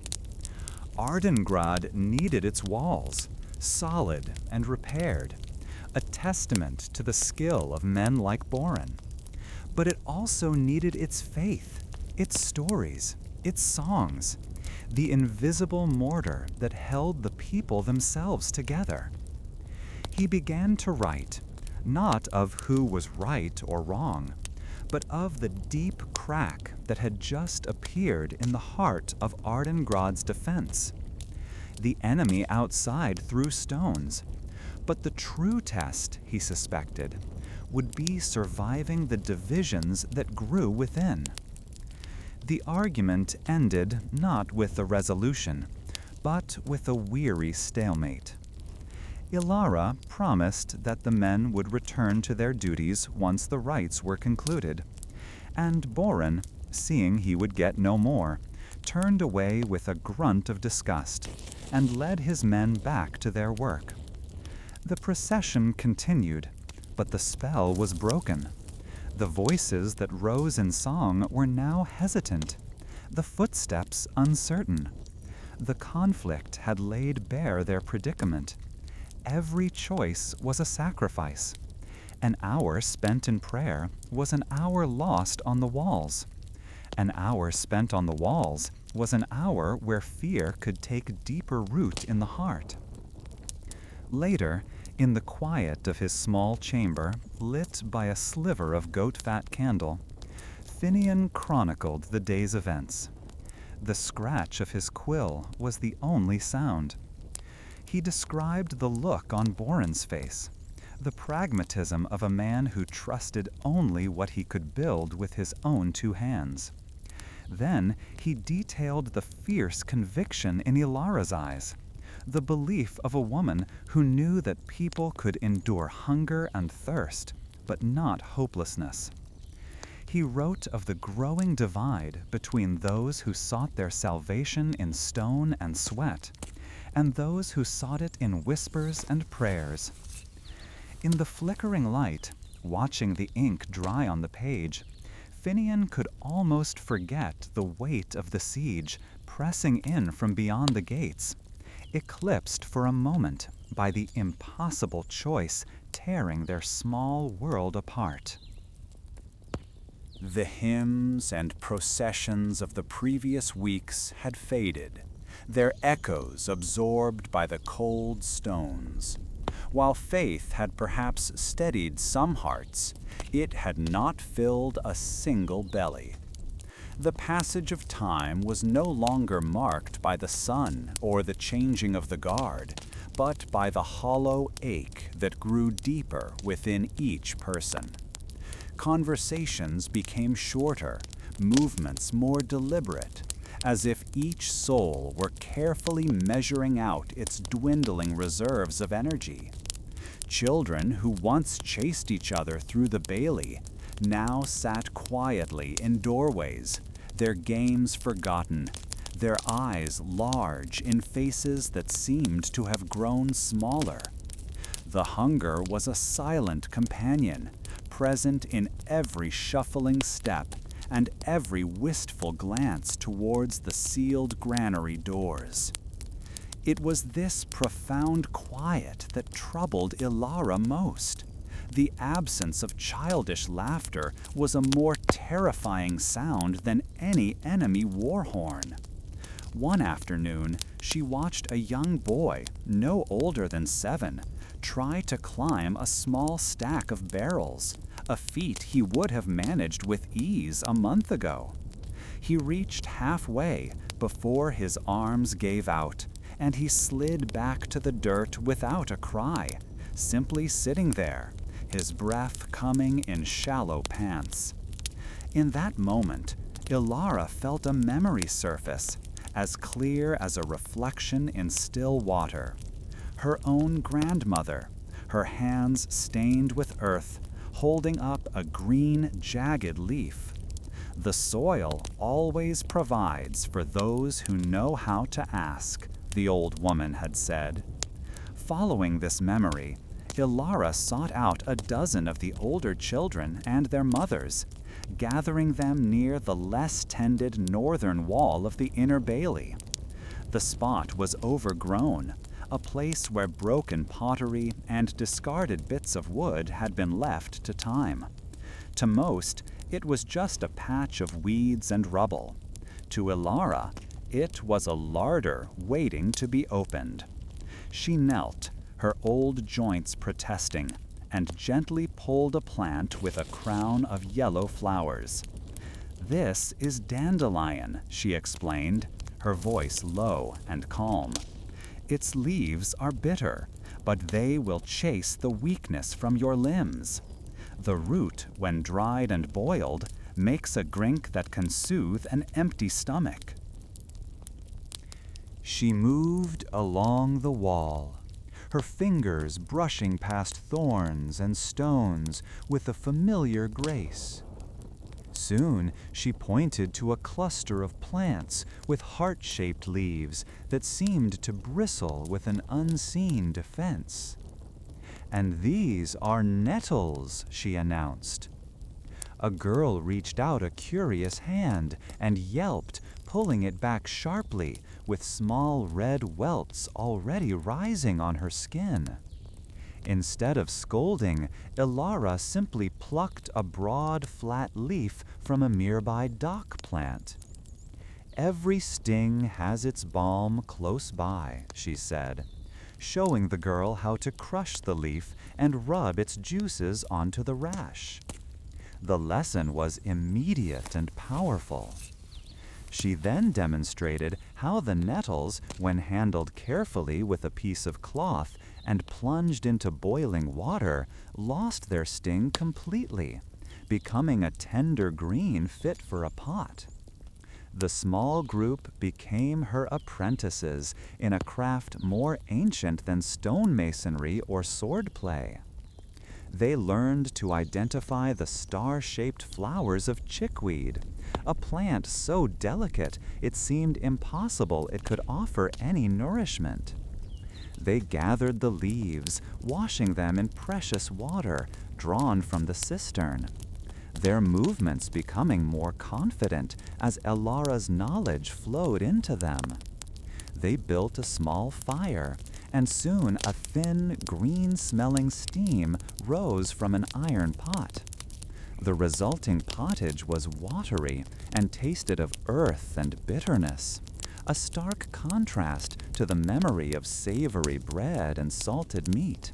Ardengrad needed its walls, solid and repaired, a testament to the skill of men like Boren. But it also needed its faith, its stories, its songs, the invisible mortar that held the people themselves together. He began to write, not of who was right or wrong, but of the deep crack that had just appeared in the heart of Ardengrad's defense. The enemy outside threw stones, but the true test, he suspected, would be surviving the divisions that grew within. The argument ended not with a resolution, but with a weary stalemate. Ilara promised that the men would return to their duties once the rites were concluded, and Boren, seeing he would get no more, turned away with a grunt of disgust and led his men back to their work. The procession continued, but the spell was broken. The voices that rose in song were now hesitant, the footsteps uncertain. The conflict had laid bare their predicament. Every choice was a sacrifice. An hour spent in prayer was an hour lost on the walls. An hour spent on the walls was an hour where fear could take deeper root in the heart. Later, in the quiet of his small chamber, lit by a sliver of goat-fat candle, Finian chronicled the day's events. The scratch of his quill was the only sound. He described the look on Boren's face, the pragmatism of a man who trusted only what he could build with his own two hands. Then he detailed the fierce conviction in Ilara's eyes, the belief of a woman who knew that people could endure hunger and thirst, but not hopelessness. He wrote of the growing divide between those who sought their salvation in stone and sweat, and those who sought it in whispers and prayers. In the flickering light, watching the ink dry on the page, Finian could almost forget the weight of the siege pressing in from beyond the gates, eclipsed for a moment by the impossible choice tearing their small world apart. The hymns and processions of the previous weeks had faded, their echoes absorbed by the cold stones. While faith had perhaps steadied some hearts, it had not filled a single belly. The passage of time was no longer marked by the sun or the changing of the guard, but by the hollow ache that grew deeper within each person. Conversations became shorter, movements more deliberate, as if each soul were carefully measuring out its dwindling reserves of energy. Children who once chased each other through the bailey now sat quietly in doorways, their games forgotten, their eyes large in faces that seemed to have grown smaller. The hunger was a silent companion, present in every shuffling step and every wistful glance towards the sealed granary doors. It was this profound quiet that troubled Ilara most. The absence of childish laughter was a more terrifying sound than any enemy war horn. One afternoon, she watched a young boy, no older than 7, try to climb a small stack of barrels, a feat he would have managed with ease a month ago. He reached halfway before his arms gave out, and he slid back to the dirt without a cry, simply sitting there, his breath coming in shallow pants. In that moment, Ilara felt a memory surface, as clear as a reflection in still water. Her own grandmother, her hands stained with earth, holding up a green, jagged leaf. The soil always provides for those who know how to ask, the old woman had said. Following this memory, Ilara sought out a dozen of the older children and their mothers, gathering them near the less tended northern wall of the inner bailey. The spot was overgrown, a place where broken pottery and discarded bits of wood had been left to time. To most, it was just a patch of weeds and rubble. To Ilara, it was a larder waiting to be opened. She knelt, her old joints protesting, and gently pulled a plant with a crown of yellow flowers. "This is dandelion," she explained, her voice low and calm. "Its leaves are bitter, but they will chase the weakness from your limbs. The root, when dried and boiled, makes a drink that can soothe an empty stomach." She moved along the wall, her fingers brushing past thorns and stones with a familiar grace. Soon she pointed to a cluster of plants with heart-shaped leaves that seemed to bristle with an unseen defense. "And these are nettles," she announced. A girl reached out a curious hand and yelped, pulling it back sharply, with small red welts already rising on her skin. Instead of scolding, Ilara simply plucked a broad, flat leaf from a nearby dock plant. "Every sting has its balm close by," she said, showing the girl how to crush the leaf and rub its juices onto the rash. The lesson was immediate and powerful. She then demonstrated how the nettles, when handled carefully with a piece of cloth and plunged into boiling water, lost their sting completely, becoming a tender green fit for a pot. The small group became her apprentices in a craft more ancient than stonemasonry or swordplay. They learned to identify the star-shaped flowers of chickweed, a plant so delicate it seemed impossible it could offer any nourishment. They gathered the leaves, washing them in precious water drawn from the cistern, their movements becoming more confident as Ilara's knowledge flowed into them. They built a small fire, and soon a thin, green-smelling steam rose from an iron pot. The resulting pottage was watery and tasted of earth and bitterness, a stark contrast to the memory of savory bread and salted meat.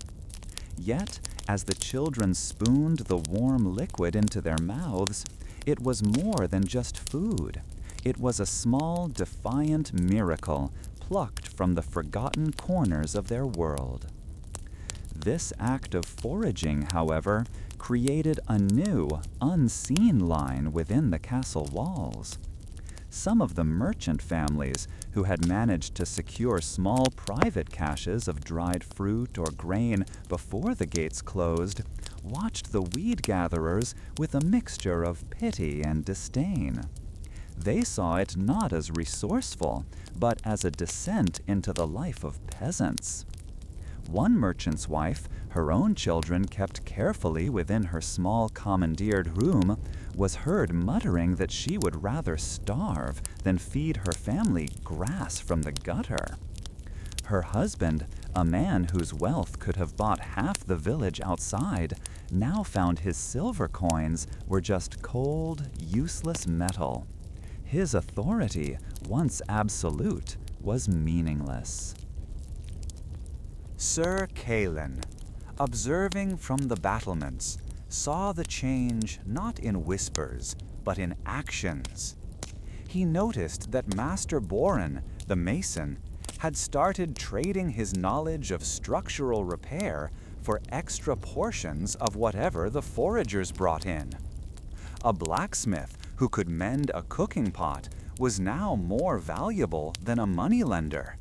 Yet, as the children spooned the warm liquid into their mouths, it was more than just food. It was a small, defiant miracle plucked from the forgotten corners of their world. This act of foraging, however, created a new, unseen line within the castle walls. Some of the merchant families who had managed to secure small private caches of dried fruit or grain before the gates closed watched the weed gatherers with a mixture of pity and disdain. They saw it not as resourceful, but as a descent into the life of peasants. One merchant's wife, her own children kept carefully within her small commandeered room, was heard muttering that she would rather starve than feed her family grass from the gutter. Her husband, a man whose wealth could have bought half the village outside, now found his silver coins were just cold, useless metal. His authority, once absolute, was meaningless. Sir Crackling, observing from the battlements, saw the change not in whispers, but in actions. He noticed that Master Boren, the mason, had started trading his knowledge of structural repair for extra portions of whatever the foragers brought in. A blacksmith who could mend a cooking pot was now more valuable than a moneylender.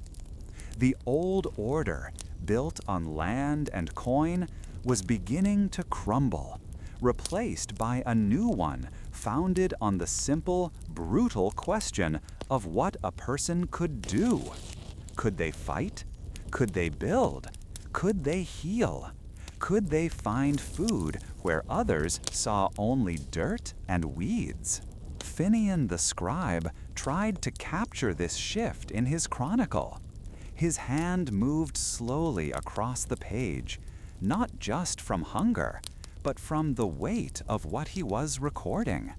The old order, built on land and coin, was beginning to crumble, replaced by a new one founded on the simple, brutal question of what a person could do. Could they fight? Could they build? Could they heal? Could they find food where others saw only dirt and weeds? Finian the scribe tried to capture this shift in his chronicle. His hand moved slowly across the page, not just from hunger, but from the weight of what he was recording.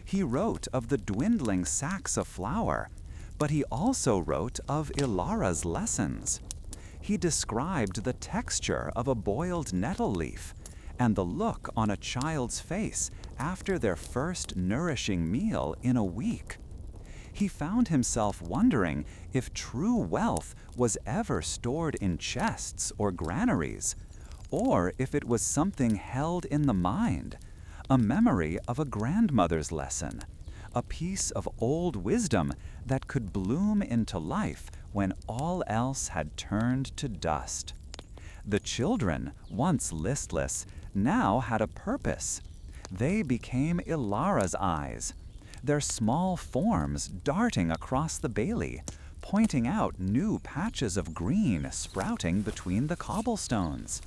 He wrote of the dwindling sacks of flour, but he also wrote of Ilara's lessons. He described the texture of a boiled nettle leaf and the look on a child's face after their first nourishing meal in a week. He found himself wondering if true wealth was ever stored in chests or granaries, or if it was something held in the mind, a memory of a grandmother's lesson, a piece of old wisdom that could bloom into life when all else had turned to dust. The children, once listless, now had a purpose. They became Ilara's eyes, their small forms darting across the bailey, pointing out new patches of green sprouting between the cobblestones.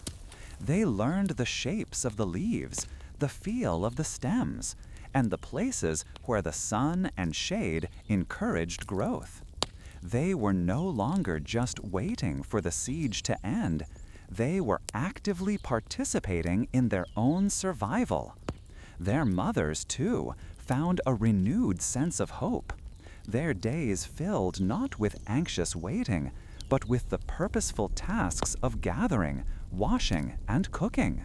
They learned the shapes of the leaves, the feel of the stems, and the places where the sun and shade encouraged growth. They were no longer just waiting for the siege to end. They were actively participating in their own survival. Their mothers, too, found a renewed sense of hope, their days filled not with anxious waiting, but with the purposeful tasks of gathering, washing, and cooking.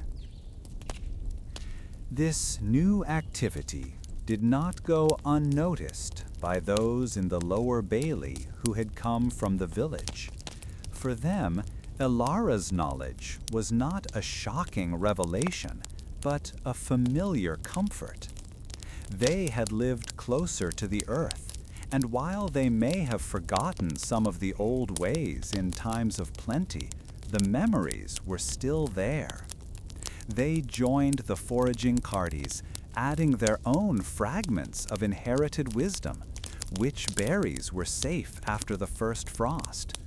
This new activity did not go unnoticed by those in the lower bailey who had come from the village. For them, Ilara's knowledge was not a shocking revelation, but a familiar comfort. They had lived closer to the earth, and while they may have forgotten some of the old ways in times of plenty, the memories were still there. They joined the foraging parties, adding their own fragments of inherited wisdom. Which berries were safe after the first frost?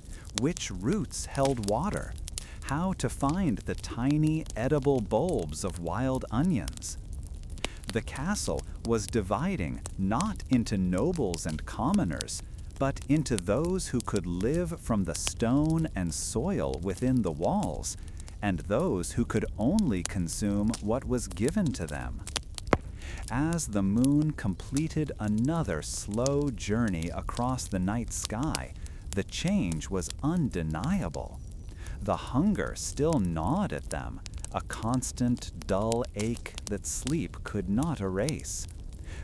Which roots held water? How to find the tiny edible bulbs of wild onions? The castle was dividing not into nobles and commoners, but into those who could live from the stone and soil within the walls, and those who could only consume what was given to them. As the moon completed another slow journey across the night sky, the change was undeniable. The hunger still gnawed at them, a constant, dull ache that sleep could not erase.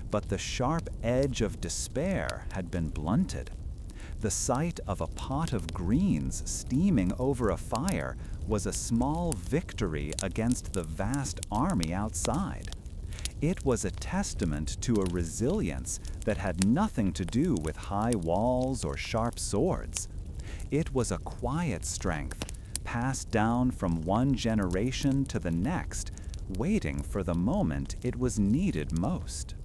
But the sharp edge of despair had been blunted. The sight of a pot of greens steaming over a fire was a small victory against the vast army outside. It was a testament to a resilience that had nothing to do with high walls or sharp swords. It was a quiet strength, passed down from one generation to the next, waiting for the moment it was needed most.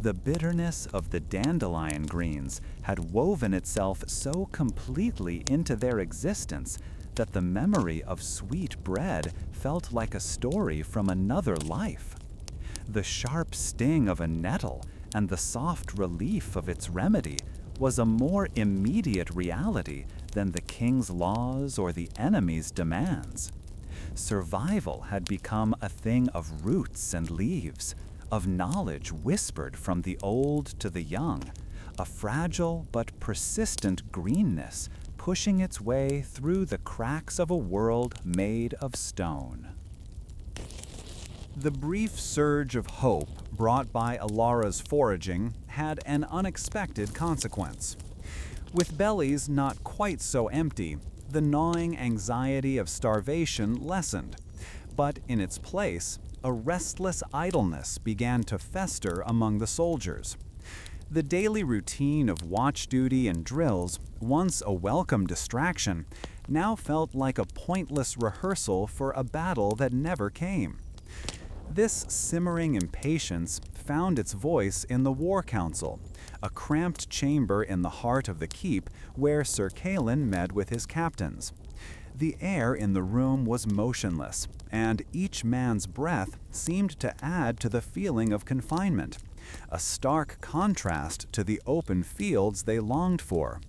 The bitterness of the dandelion greens had woven itself so completely into their existence that the memory of sweet bread felt like a story from another life. The sharp sting of a nettle and the soft relief of its remedy was a more immediate reality than the king's laws or the enemy's demands. Survival had become a thing of roots and leaves, of knowledge whispered from the old to the young, a fragile but persistent greenness pushing its way through the cracks of a world made of stone. The brief surge of hope brought by Alara's foraging had an unexpected consequence. With bellies not quite so empty, the gnawing anxiety of starvation lessened, but in its place, a restless idleness began to fester among the soldiers. The daily routine of watch duty and drills, once a welcome distraction, now felt like a pointless rehearsal for a battle that never came. This simmering impatience found its voice in the War Council, a cramped chamber in the heart of the keep where Sir Calin met with his captains. The air in the room was motionless, and each man's breath seemed to add to the feeling of confinement, a stark contrast to the open fields they longed for.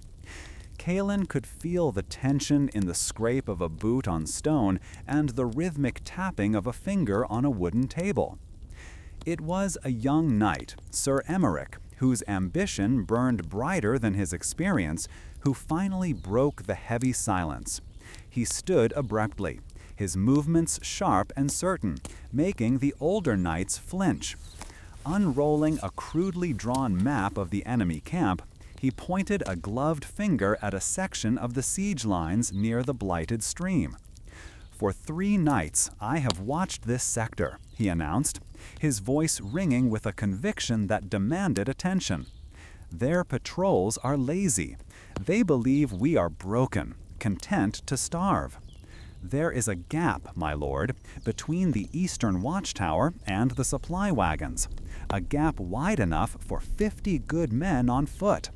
Calin could feel the tension in the scrape of a boot on stone and the rhythmic tapping of a finger on a wooden table. It was a young knight, Sir Emeric, whose ambition burned brighter than his experience, who finally broke the heavy silence. He stood abruptly, his movements sharp and certain, making the older knights flinch. Unrolling a crudely drawn map of the enemy camp, he pointed a gloved finger at a section of the siege lines near the blighted stream. "For 3 nights I have watched this sector," he announced, his voice ringing with a conviction that demanded attention. "Their patrols are lazy. They believe we are broken, content to starve. There is a gap, my lord, between the eastern watchtower and the supply wagons, a gap wide enough for 50 good men on foot."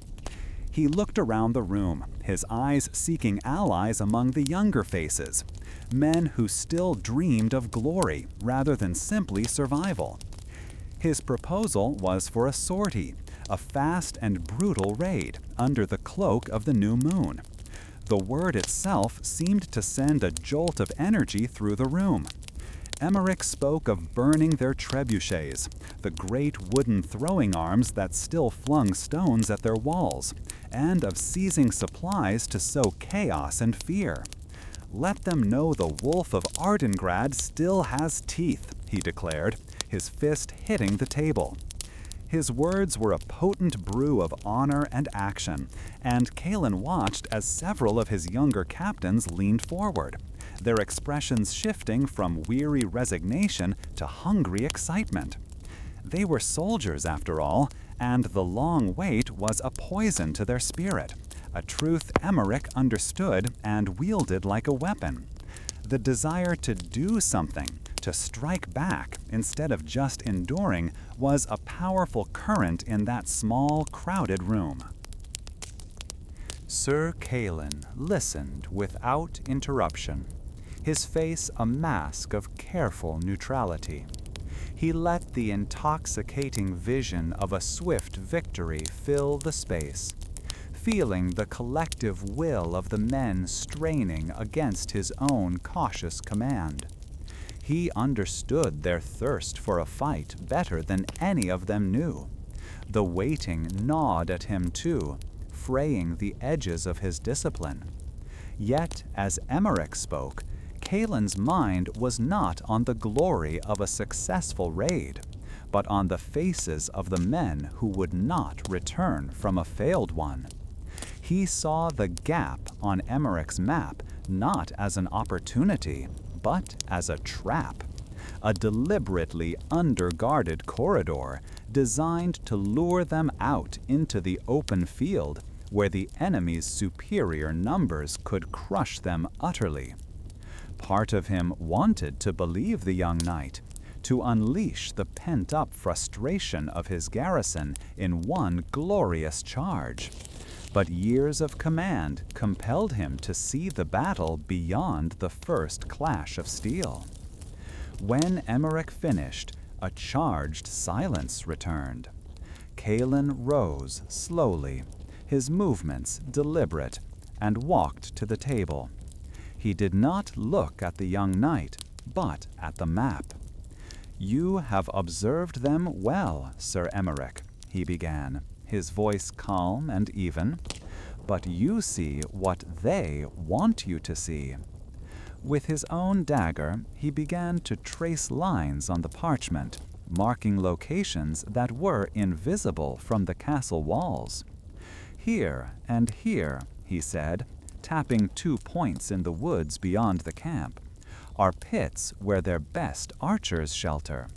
He looked around the room, his eyes seeking allies among the younger faces, men who still dreamed of glory rather than simply survival. His proposal was for a sortie, a fast and brutal raid under the cloak of the new moon. The word itself seemed to send a jolt of energy through the room. Emeric spoke of burning their trebuchets, the great wooden throwing arms that still flung stones at their walls, and of seizing supplies to sow chaos and fear. "Let them know the wolf of Ardengrad still has teeth," he declared, his fist hitting the table. His words were a potent brew of honor and action, and Calin watched as several of his younger captains leaned forward, their expressions shifting from weary resignation to hungry excitement. They were soldiers, after all, and the long wait was a poison to their spirit, a truth Emeric understood and wielded like a weapon. The desire to do something, to strike back instead of just enduring, was a powerful current in that small, crowded room. Sir Calin listened without interruption, his face a mask of careful neutrality. He let the intoxicating vision of a swift victory fill the space, feeling the collective will of the men straining against his own cautious command. He understood their thirst for a fight better than any of them knew. The waiting gnawed at him too, fraying the edges of his discipline. Yet, as Emeric spoke, Caelin's mind was not on the glory of a successful raid, but on the faces of the men who would not return from a failed one. He saw the gap on Emeric's map not as an opportunity, but as a trap, a deliberately underguarded corridor designed to lure them out into the open field where the enemy's superior numbers could crush them utterly. Part of him wanted to believe the young knight, to unleash the pent-up frustration of his garrison in one glorious charge. But years of command compelled him to see the battle beyond the first clash of steel. When Emeric finished, a charged silence returned. Calin rose slowly, his movements deliberate, and walked to the table. He did not look at the young knight, but at the map. "You have observed them well, Sir Emmerich," he began, his voice calm and even. "But you see what they want you to see." With his own dagger, he began to trace lines on the parchment, marking locations that were invisible from the castle walls. "Here and here," he said, tapping 2 points in the woods beyond the camp, "are pits where their best archers shelter.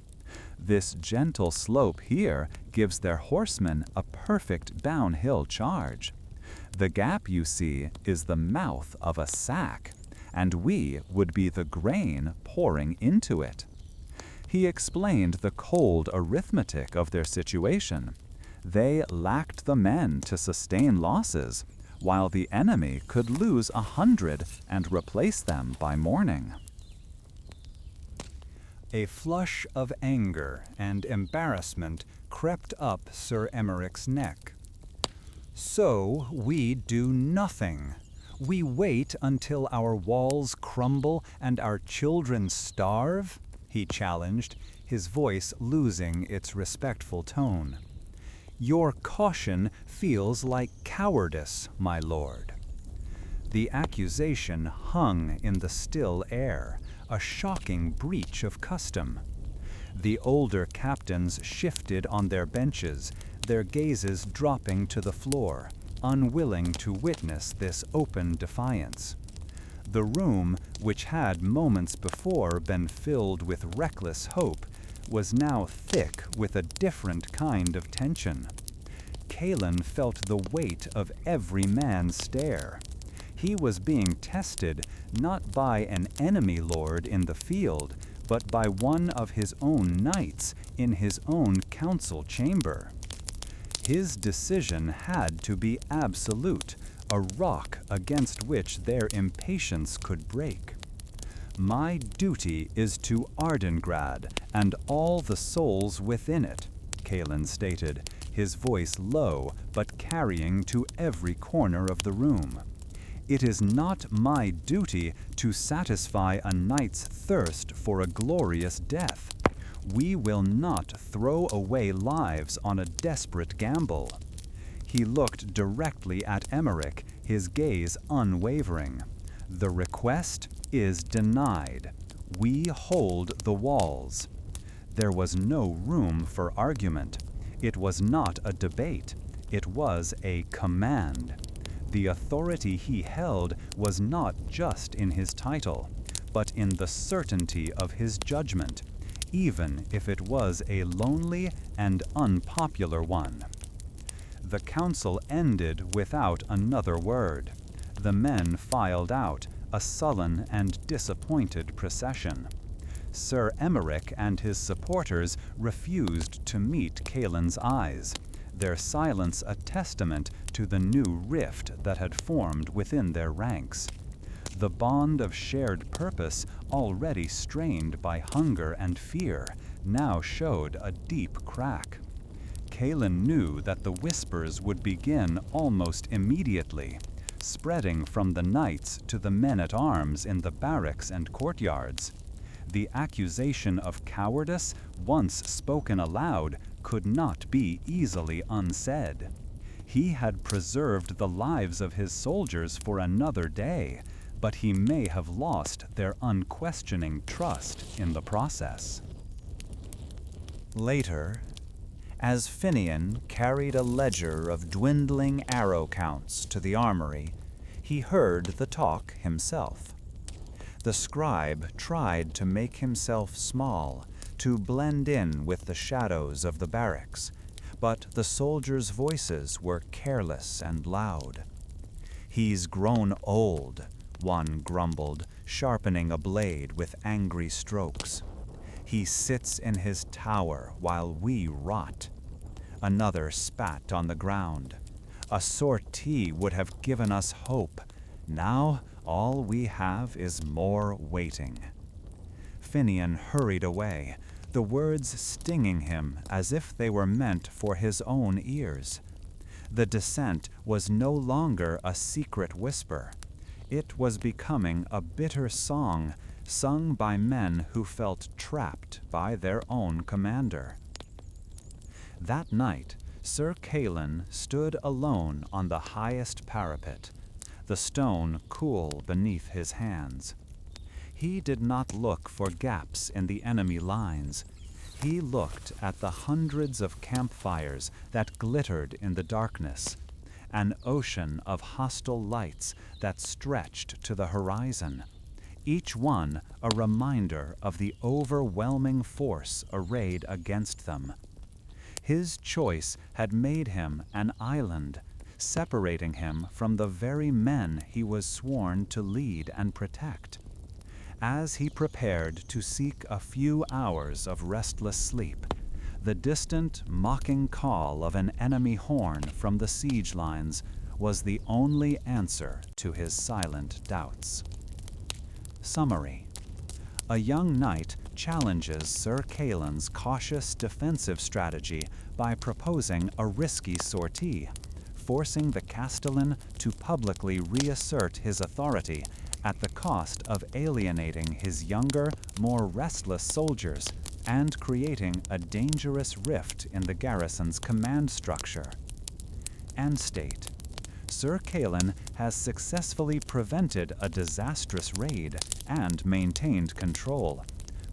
This gentle slope here gives their horsemen a perfect downhill charge. The gap you see is the mouth of a sack, and we would be the grain pouring into it." He explained the cold arithmetic of their situation. They lacked the men to sustain losses, while the enemy could lose 100 and replace them by morning. A flush of anger and embarrassment crept up Sir Emmerich's neck. "So we do nothing. We wait until our walls crumble and our children starve?" he challenged, his voice losing its respectful tone. "Your caution feels like cowardice, my lord." The accusation hung in the still air, a shocking breach of custom. The older captains shifted on their benches, their gazes dropping to the floor, unwilling to witness this open defiance. The room, which had moments before been filled with reckless hope, was now thick with a different kind of tension. Calen felt the weight of every man's stare. He was being tested not by an enemy lord in the field, but by one of his own knights in his own council chamber. His decision had to be absolute, a rock against which their impatience could break. "My duty is to Ardengrad and all the souls within it," Calen stated, his voice low but carrying to every corner of the room. "It is not my duty to satisfy a knight's thirst for a glorious death. We will not throw away lives on a desperate gamble." He looked directly at Emmerich, his gaze unwavering. "The request is denied. We hold the walls." There was no room for argument. It was not a debate. It was a command. The authority he held was not just in his title, but in the certainty of his judgment, even if it was a lonely and unpopular one. The council ended without another word. The men filed out, a sullen and disappointed procession. Sir Emmerich and his supporters refused to meet Calen's eyes, their silence a testament to the new rift that had formed within their ranks. The bond of shared purpose, already strained by hunger and fear, now showed a deep crack. Calen knew that the whispers would begin almost immediately, spreading from the knights to the men-at-arms in the barracks and courtyards. The accusation of cowardice, once spoken aloud, could not be easily unsaid. He had preserved the lives of his soldiers for another day, but he may have lost their unquestioning trust in the process. Later, as Finian carried a ledger of dwindling arrow counts to the armory, he heard the talk himself. The scribe tried to make himself small, to blend in with the shadows of the barracks, but the soldiers' voices were careless and loud. "He's grown old," one grumbled, sharpening a blade with angry strokes. "He sits in his tower while we rot." Another spat on the ground. "A sortie would have given us hope. Now all we have is more waiting." Finian hurried away, the words stinging him as if they were meant for his own ears. The dissent was no longer a secret whisper. It was becoming a bitter song, sung by men who felt trapped by their own commander. That night, Sir Crackling stood alone on the highest parapet, the stone cool beneath his hands. He did not look for gaps in the enemy lines. He looked at the hundreds of campfires that glittered in the darkness, an ocean of hostile lights that stretched to the horizon, each one a reminder of the overwhelming force arrayed against them. His choice had made him an island, separating him from the very men he was sworn to lead and protect. As he prepared to seek a few hours of restless sleep, the distant, mocking call of an enemy horn from the siege lines was the only answer to his silent doubts. Summary: a young knight challenges Sir Crackling's cautious defensive strategy by proposing a risky sortie, forcing the castellan to publicly reassert his authority at the cost of alienating his younger, more restless soldiers and creating a dangerous rift in the garrison's command structure. End state: Sir Crackling has successfully prevented a disastrous raid and maintained control,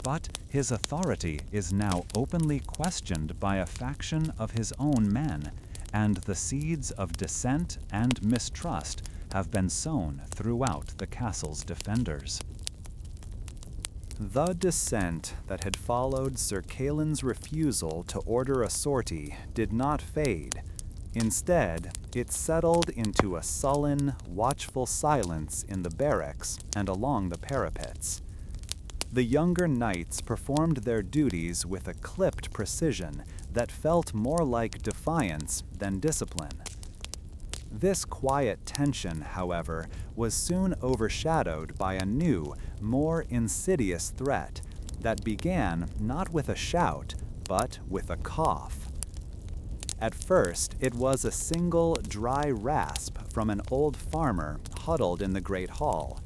but his authority is now openly questioned by a faction of his own men, and the seeds of dissent and mistrust have been sown throughout the castle's defenders. The dissent that had followed Sir Crackling's refusal to order a sortie did not fade. Instead, it settled into a sullen, watchful silence in the barracks and along the parapets. The younger knights performed their duties with a clipped precision that felt more like defiance than discipline. This quiet tension, however, was soon overshadowed by a new, more insidious threat that began not with a shout, but with a cough. At first, it was a single, dry rasp from an old farmer huddled in the great hall.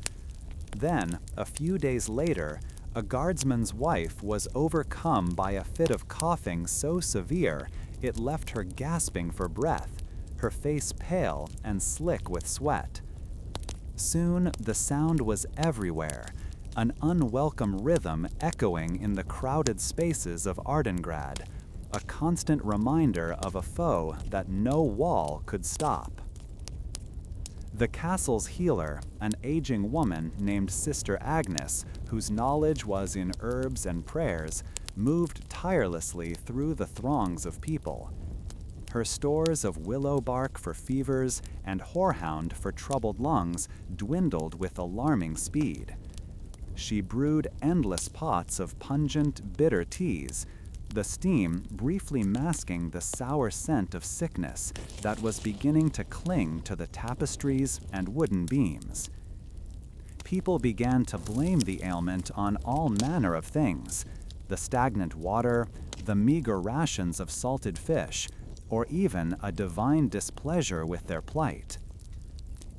Then, a few days later, a guardsman's wife was overcome by a fit of coughing so severe it left her gasping for breath, her face pale and slick with sweat. Soon the sound was everywhere, an unwelcome rhythm echoing in the crowded spaces of Ardengrad, a constant reminder of a foe that no wall could stop. The castle's healer, an aging woman named Sister Agnes, whose knowledge was in herbs and prayers, moved tirelessly through the throngs of people. Her stores of willow bark for fevers and horehound for troubled lungs dwindled with alarming speed. She brewed endless pots of pungent, bitter teas, the steam briefly masking the sour scent of sickness that was beginning to cling to the tapestries and wooden beams. People began to blame the ailment on all manner of things: the stagnant water, the meager rations of salted fish, or even a divine displeasure with their plight.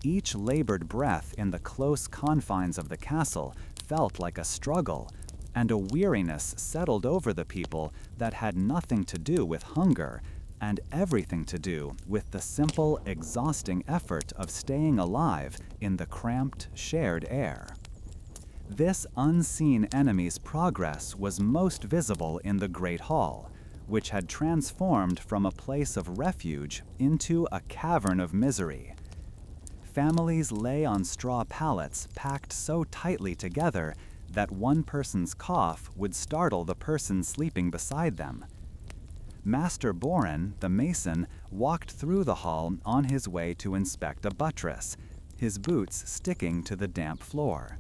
Each labored breath in the close confines of the castle felt like a struggle, and a weariness settled over the people that had nothing to do with hunger and everything to do with the simple, exhausting effort of staying alive in the cramped, shared air. This unseen enemy's progress was most visible in the Great Hall, which had transformed from a place of refuge into a cavern of misery. Families lay on straw pallets packed so tightly together that one person's cough would startle the person sleeping beside them. Master Boren, the mason, walked through the hall on his way to inspect a buttress, his boots sticking to the damp floor.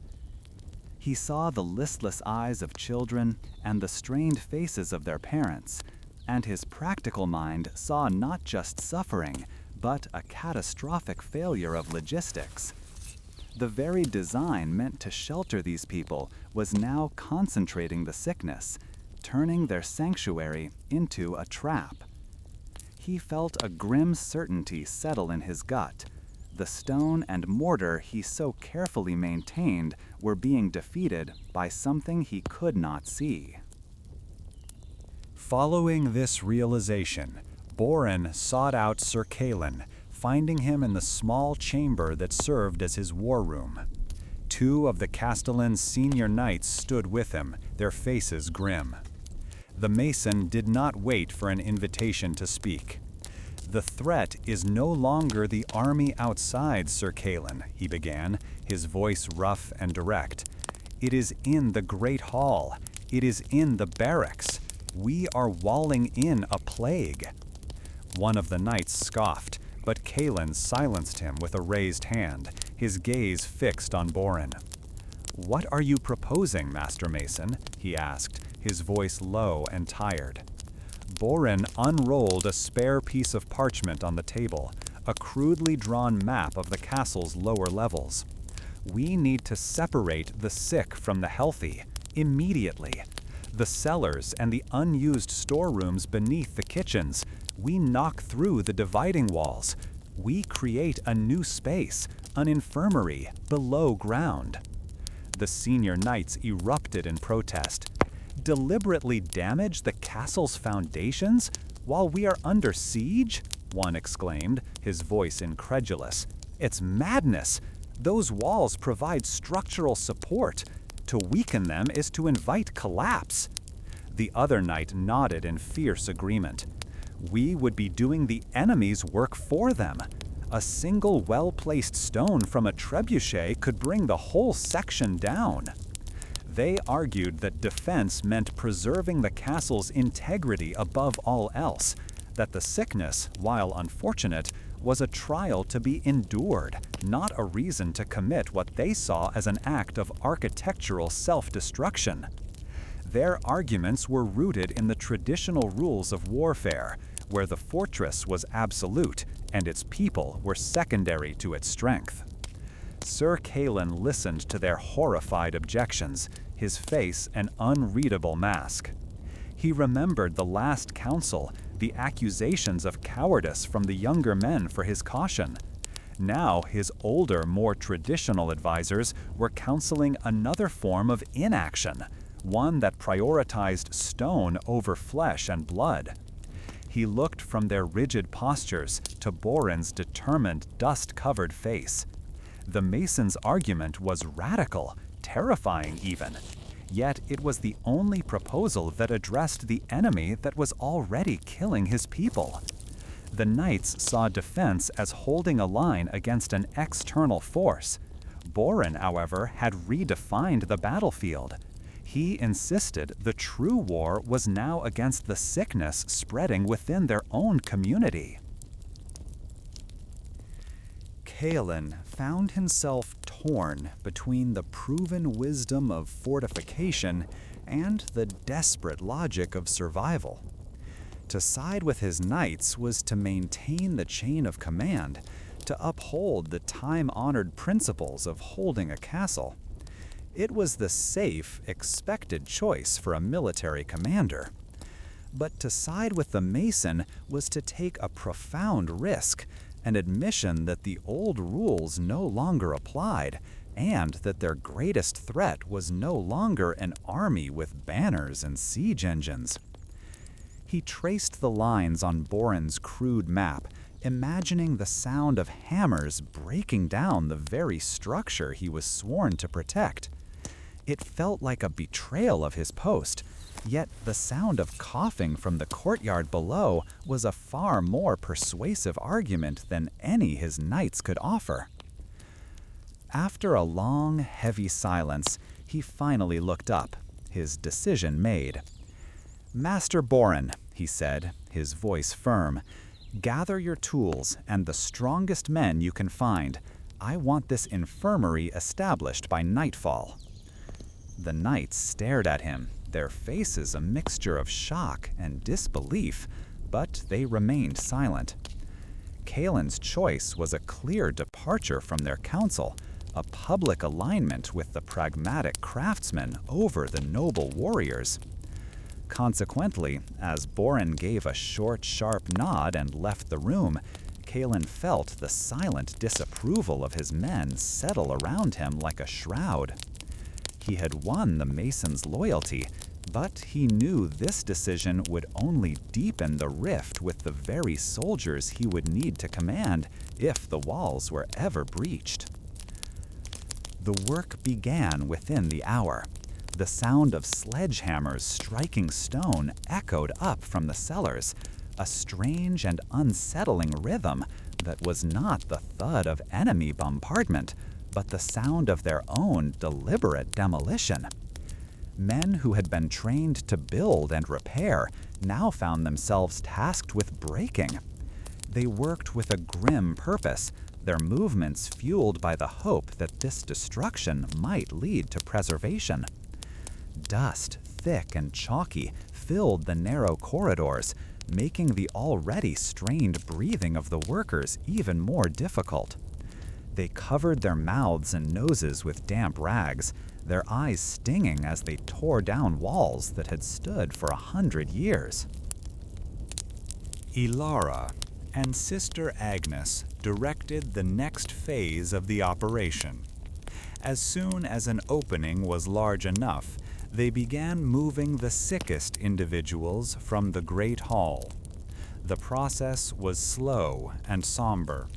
He saw the listless eyes of children and the strained faces of their parents, and his practical mind saw not just suffering, but a catastrophic failure of logistics. The very design meant to shelter these people was now concentrating the sickness, turning their sanctuary into a trap. He felt a grim certainty settle in his gut. The stone and mortar he so carefully maintained were being defeated by something he could not see. Following this realization, Boren sought out Sir Calin, finding him in the small chamber that served as his war room. 2 of the castellan's senior knights stood with him, their faces grim. The mason did not wait for an invitation to speak. "The threat is no longer the army outside, Sir Calin," he began, his voice rough and direct. "It is in the great hall. It is in the barracks. We are walling in a plague." One of the knights scoffed, but Calin silenced him with a raised hand, his gaze fixed on Boren. "What are you proposing, Master Mason?" he asked, his voice low and tired. Boren unrolled a spare piece of parchment on the table, a crudely drawn map of the castle's lower levels. "We need to separate the sick from the healthy, immediately. The cellars and the unused storerooms beneath the kitchens, we knock through the dividing walls. We create a new space, an infirmary, below ground." The senior knights erupted in protest. "Deliberately damage the castle's foundations while we are under siege?" one exclaimed, his voice incredulous. "It's madness! Those walls provide structural support. To weaken them is to invite collapse." The other knight nodded in fierce agreement. "We would be doing the enemy's work for them. A single well-placed stone from a trebuchet could bring the whole section down." They argued that defense meant preserving the castle's integrity above all else, that the sickness, while unfortunate, was a trial to be endured, not a reason to commit what they saw as an act of architectural self-destruction. Their arguments were rooted in the traditional rules of warfare, where the fortress was absolute and its people were secondary to its strength. Sir Calin listened to their horrified objections, his face an unreadable mask. He remembered the last council, the accusations of cowardice from the younger men for his caution. Now his older, more traditional advisors were counseling another form of inaction, one that prioritized stone over flesh and blood. He looked from their rigid postures to Boren's determined, dust-covered face. The mason's argument was radical, terrifying even. Yet it was the only proposal that addressed the enemy that was already killing his people. The knights saw defense as holding a line against an external force. Boren, however, had redefined the battlefield. He insisted the true war was now against the sickness spreading within their own community. Calin found himself torn between the proven wisdom of fortification and the desperate logic of survival. To side with his knights was to maintain the chain of command, to uphold the time-honored principles of holding a castle. It was the safe, expected choice for a military commander. But to side with the mason was to take a profound risk, an admission that the old rules no longer applied, and that their greatest threat was no longer an army with banners and siege engines. He traced the lines on Boren's crude map, imagining the sound of hammers breaking down the very structure he was sworn to protect. It felt like a betrayal of his post, yet the sound of coughing from the courtyard below was a far more persuasive argument than any his knights could offer. After a long, heavy silence, he finally looked up, his decision made. "Master Boren," he said, his voice firm, "gather your tools and the strongest men you can find. I want this infirmary established by nightfall." The knights stared at him, their faces a mixture of shock and disbelief, but they remained silent. Calin's choice was a clear departure from their counsel, a public alignment with the pragmatic craftsmen over the noble warriors. Consequently, as Boren gave a short, sharp nod and left the room, Calin felt the silent disapproval of his men settle around him like a shroud. He had won the mason's loyalty, but he knew this decision would only deepen the rift with the very soldiers he would need to command if the walls were ever breached. The work began within the hour. The sound of sledgehammers striking stone echoed up from the cellars, a strange and unsettling rhythm that was not the thud of enemy bombardment, but the sound of their own deliberate demolition. Men who had been trained to build and repair now found themselves tasked with breaking. They worked with a grim purpose, their movements fueled by the hope that this destruction might lead to preservation. Dust, thick and chalky, filled the narrow corridors, making the already strained breathing of the workers even more difficult. They covered their mouths and noses with damp rags, their eyes stinging as they tore down walls that had stood for 100 years. Ilara and Sister Agnes directed the next phase of the operation. As soon as an opening was large enough, they began moving the sickest individuals from the Great Hall. The process was slow and somber.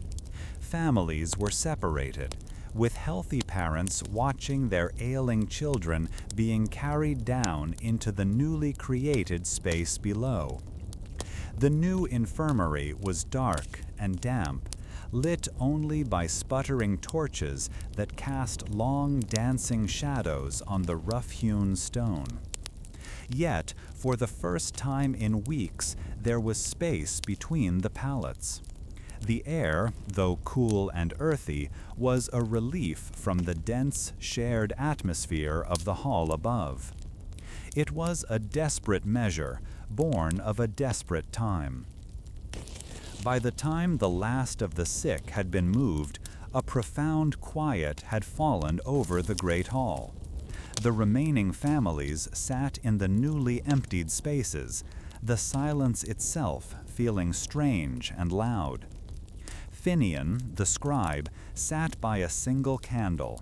Families were separated, with healthy parents watching their ailing children being carried down into the newly created space below. The new infirmary was dark and damp, lit only by sputtering torches that cast long dancing shadows on the rough-hewn stone. Yet, for the first time in weeks, there was space between the pallets. The air, though cool and earthy, was a relief from the dense, shared atmosphere of the hall above. It was a desperate measure, born of a desperate time. By the time the last of the sick had been moved, a profound quiet had fallen over the great hall. The remaining families sat in the newly emptied spaces, the silence itself feeling strange and loud. Finian, the scribe, sat by a single candle,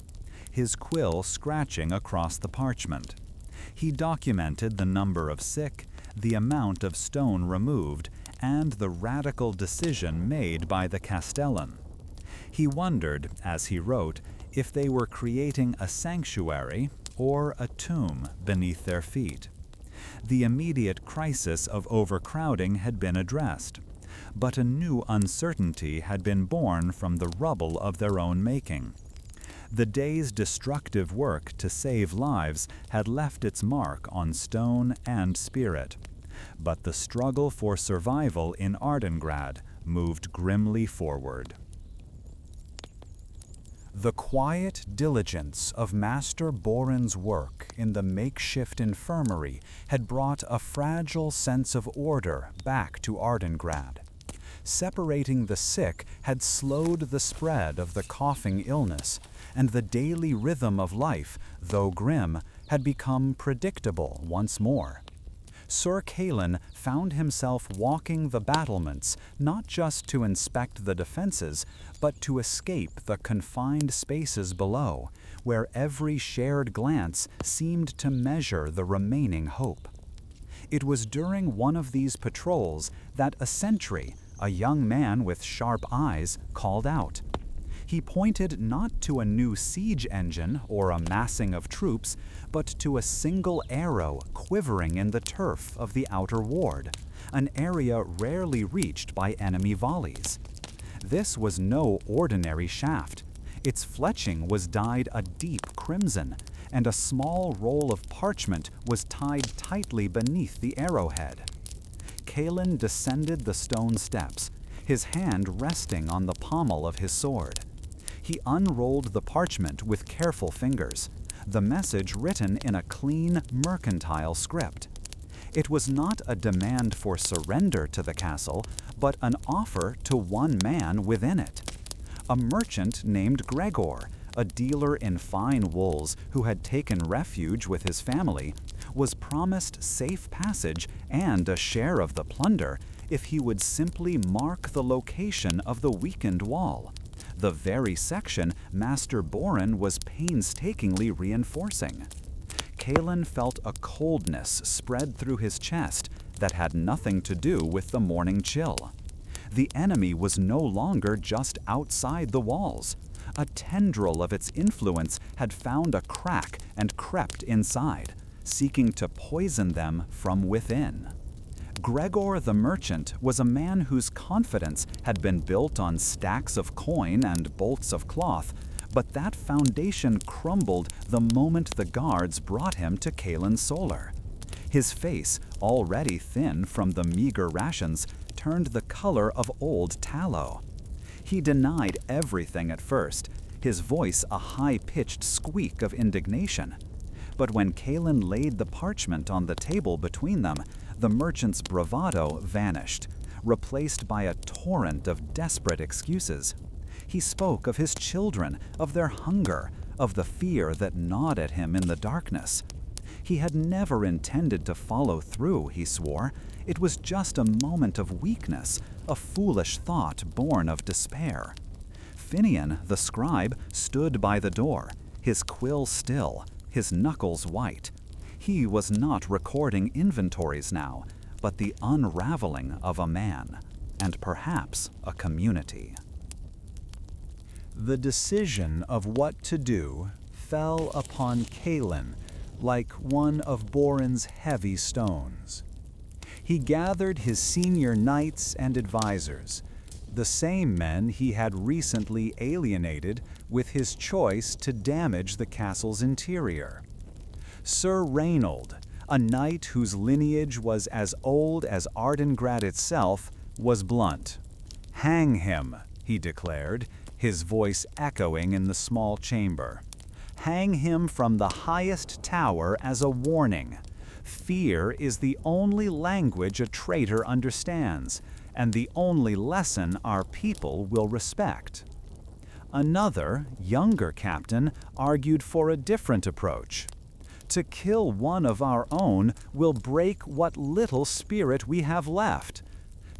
his quill scratching across the parchment. He documented the number of sick, the amount of stone removed, and the radical decision made by the Castellan. He wondered, as he wrote, if they were creating a sanctuary or a tomb beneath their feet. The immediate crisis of overcrowding had been addressed, but a new uncertainty had been born from the rubble of their own making. The day's destructive work to save lives had left its mark on stone and spirit, but the struggle for survival in Ardengrad moved grimly forward. The quiet diligence of Master Boren's work in the makeshift infirmary had brought a fragile sense of order back to Ardengrad. Separating the sick had slowed the spread of the coughing illness, and the daily rhythm of life, though grim, had become predictable once more. Sir Calin found himself walking the battlements not just to inspect the defenses, but to escape the confined spaces below, where every shared glance seemed to measure the remaining hope. It was during one of these patrols that a sentry, a young man with sharp eyes, called out. He pointed not to a new siege engine or a massing of troops, but to a single arrow quivering in the turf of the outer ward, an area rarely reached by enemy volleys. This was no ordinary shaft. Its fletching was dyed a deep crimson, and a small roll of parchment was tied tightly beneath the arrowhead. Calin descended the stone steps, his hand resting on the pommel of his sword. He unrolled the parchment with careful fingers, the message written in a clean, mercantile script. It was not a demand for surrender to the castle, but an offer to one man within it. A merchant named Gregor, a dealer in fine wools who had taken refuge with his family, was promised safe passage and a share of the plunder if he would simply mark the location of the weakened wall, the very section Master Boren was painstakingly reinforcing. Kalen felt a coldness spread through his chest that had nothing to do with the morning chill. The enemy was no longer just outside the walls. A tendril of its influence had found a crack and crept inside, seeking to poison them from within. Gregor the merchant was a man whose confidence had been built on stacks of coin and bolts of cloth, but that foundation crumbled the moment the guards brought him to Kalen's solar. His face, already thin from the meager rations, turned the color of old tallow. He denied everything at first, his voice a high-pitched squeak of indignation. But when Kalen laid the parchment on the table between them, the merchant's bravado vanished, replaced by a torrent of desperate excuses. He spoke of his children, of their hunger, of the fear that gnawed at him in the darkness. He had never intended to follow through, he swore. It was just a moment of weakness, a foolish thought born of despair. Finian, the scribe, stood by the door, his quill still, his knuckles white. He was not recording inventories now, but the unraveling of a man, and perhaps a community. The decision of what to do fell upon Kalen like one of Boren's heavy stones. He gathered his senior knights and advisors, the same men he had recently alienated with his choice to damage the castle's interior. Sir Reynold, a knight whose lineage was as old as Ardengrad itself, was blunt. "Hang him," he declared, his voice echoing in the small chamber. "Hang him from the highest tower as a warning. Fear is the only language a traitor understands, and the only lesson our people will respect." Another, younger captain argued for a different approach. "To kill one of our own will break what little spirit we have left.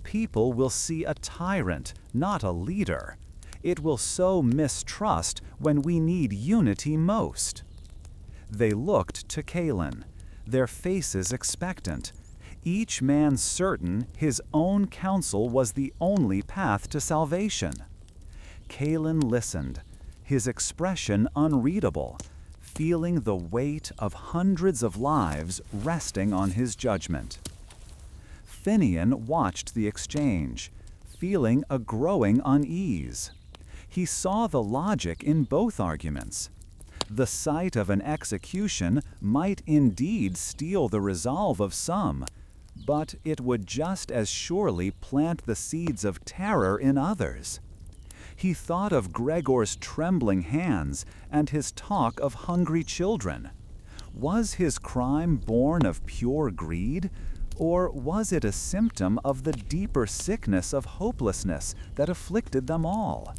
People will see a tyrant, not a leader. It will sow mistrust when we need unity most." They looked to Kalen, their faces expectant, each man certain his own counsel was the only path to salvation. Kalen listened, his expression unreadable, feeling the weight of hundreds of lives resting on his judgment. Finian watched the exchange, feeling a growing unease. He saw the logic in both arguments. The sight of an execution might indeed steel the resolve of some, but it would just as surely plant the seeds of terror in others. He thought of Gregor's trembling hands and his talk of hungry children. Was his crime born of pure greed, or was it a symptom of the deeper sickness of hopelessness that afflicted them all?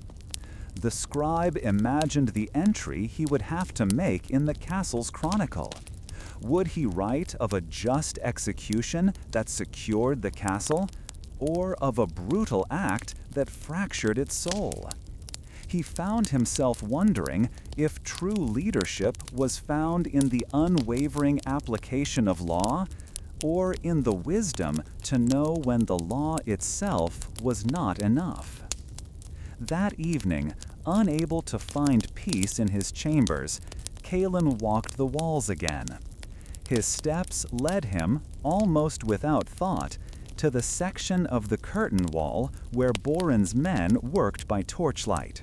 The scribe imagined the entry he would have to make in the castle's chronicle. Would he write of a just execution that secured the castle, or of a brutal act that fractured its soul? He found himself wondering if true leadership was found in the unwavering application of law, or in the wisdom to know when the law itself was not enough. That evening, unable to find peace in his chambers, Kalen walked the walls again. His steps led him, almost without thought, to the section of the curtain wall where Boren's men worked by torchlight.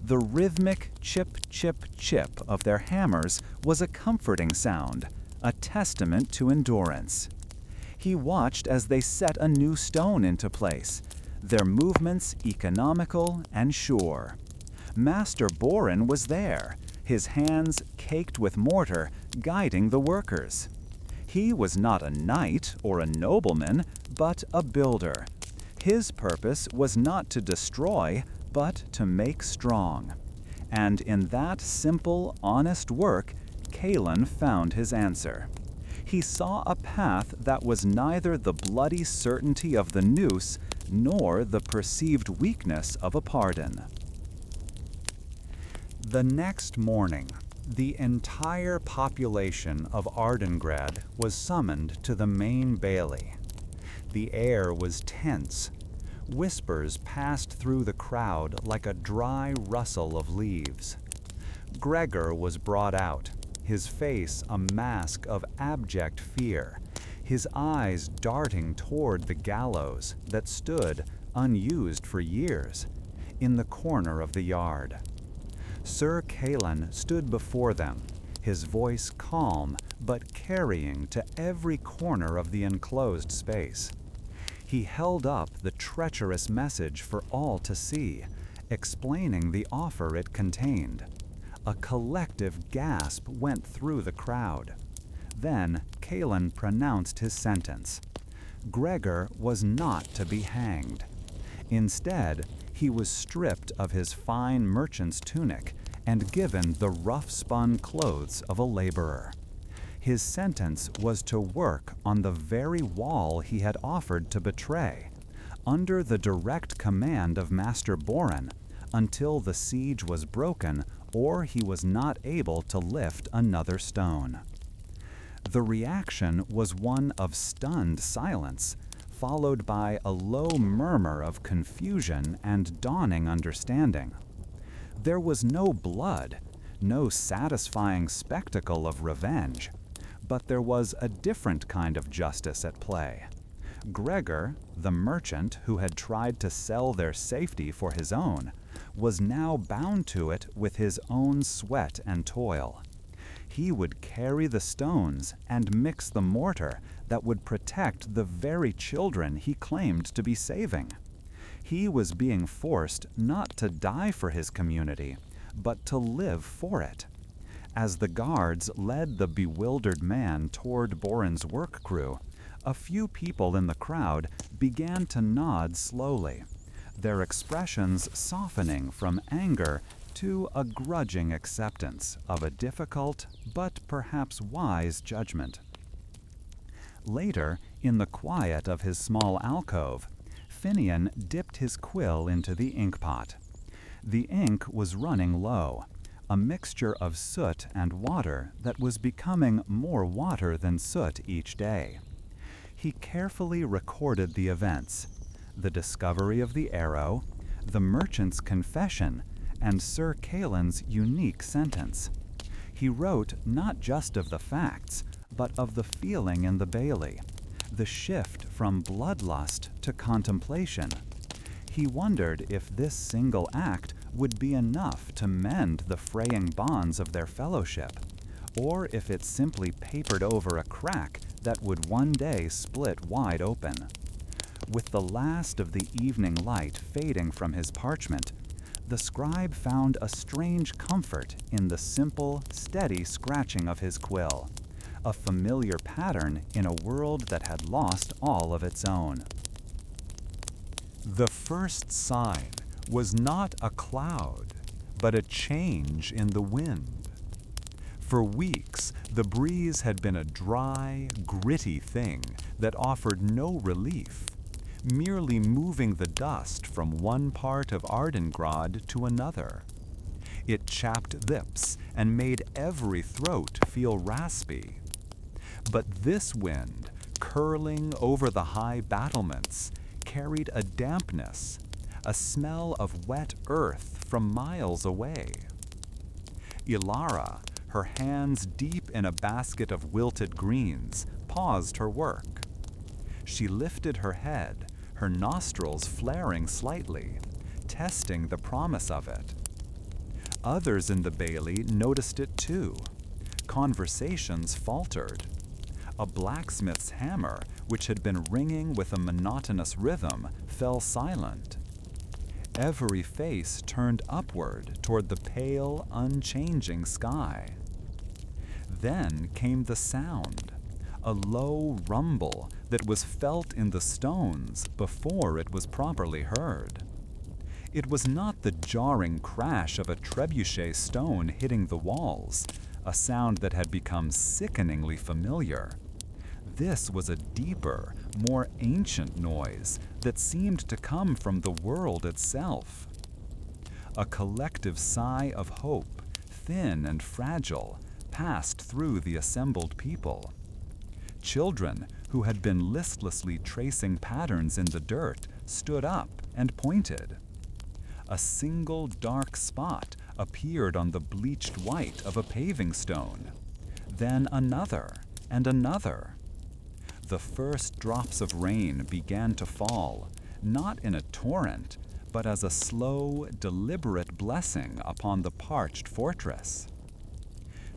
The rhythmic chip, chip, chip of their hammers was a comforting sound, a testament to endurance. He watched as they set a new stone into place, their movements economical and sure. Master Boren was there, his hands caked with mortar, guiding the workers. He was not a knight or a nobleman, but a builder. His purpose was not to destroy, but to make strong. And in that simple, honest work, Kalen found his answer. he saw a path that was neither the bloody certainty of the noose nor the perceived weakness of a pardon. The next morning, the entire population of Ardengrad was summoned to the main bailey. The air was tense. Whispers passed through the crowd like a dry rustle of leaves. Gregor was brought out, his face a mask of abject fear, his eyes darting toward the gallows that stood, unused for years, in the corner of the yard. Sir Cailan stood before them, his voice calm but carrying to every corner of the enclosed space. He held up the treacherous message for all to see, explaining the offer it contained. A collective gasp went through the crowd. Then Cailan pronounced his sentence. Gregor was not to be hanged. Instead, he was stripped of his fine merchant's tunic and given the rough-spun clothes of a laborer. His sentence was to work on the very wall he had offered to betray, under the direct command of Master Boren, until the siege was broken or he was not able to lift another stone. The reaction was one of stunned silence, followed by a low murmur of confusion and dawning understanding. There was no blood, no satisfying spectacle of revenge, but there was a different kind of justice at play. Gregor, the merchant who had tried to sell their safety for his own, was now bound to it with his own sweat and toil. He would carry the stones and mix the mortar that would protect the very children he claimed to be saving. He was being forced not to die for his community, but to live for it. As the guards led the bewildered man toward Boren's work crew, a few people in the crowd began to nod slowly, their expressions softening from anger to a grudging acceptance of a difficult but perhaps wise judgment. Later, in the quiet of his small alcove, Finian dipped his quill into the inkpot. The ink was running low, a mixture of soot and water that was becoming more water than soot each day. He carefully recorded the events, the discovery of the arrow, the merchant's confession, and Sir Cailan's unique sentence. He wrote not just of the facts, but of the feeling in the bailey, the shift from bloodlust to contemplation. He wondered if this single act would be enough to mend the fraying bonds of their fellowship, or if it simply papered over a crack that would one day split wide open. With the last of the evening light fading from his parchment, the scribe found a strange comfort in the simple, steady scratching of his quill, a familiar pattern in a world that had lost all of its own. The first sign was not a cloud, but a change in the wind. For weeks, the breeze had been a dry, gritty thing that offered no relief, merely moving the dust from one part of Ardengrad to another. It chapped lips and made every throat feel raspy. But this wind, curling over the high battlements, carried a dampness, a smell of wet earth from miles away. Ilara, her hands deep in a basket of wilted greens, paused her work. She lifted her head, her nostrils flaring slightly, testing the promise of it. Others in the bailey noticed it too. Conversations faltered. A blacksmith's hammer, which had been ringing with a monotonous rhythm, fell silent. Every face turned upward toward the pale, unchanging sky. Then came the sound, a low rumble that was felt in the stones before it was properly heard. It was not the jarring crash of a trebuchet stone hitting the walls, a sound that had become sickeningly familiar. This was a deeper, more ancient noise that seemed to come from the world itself. A collective sigh of hope, thin and fragile, passed through the assembled people. Children, who had been listlessly tracing patterns in the dirt, stood up and pointed. A single dark spot appeared on the bleached white of a paving stone. Then another and another. The first drops of rain began to fall, not in a torrent, but as a slow, deliberate blessing upon the parched fortress.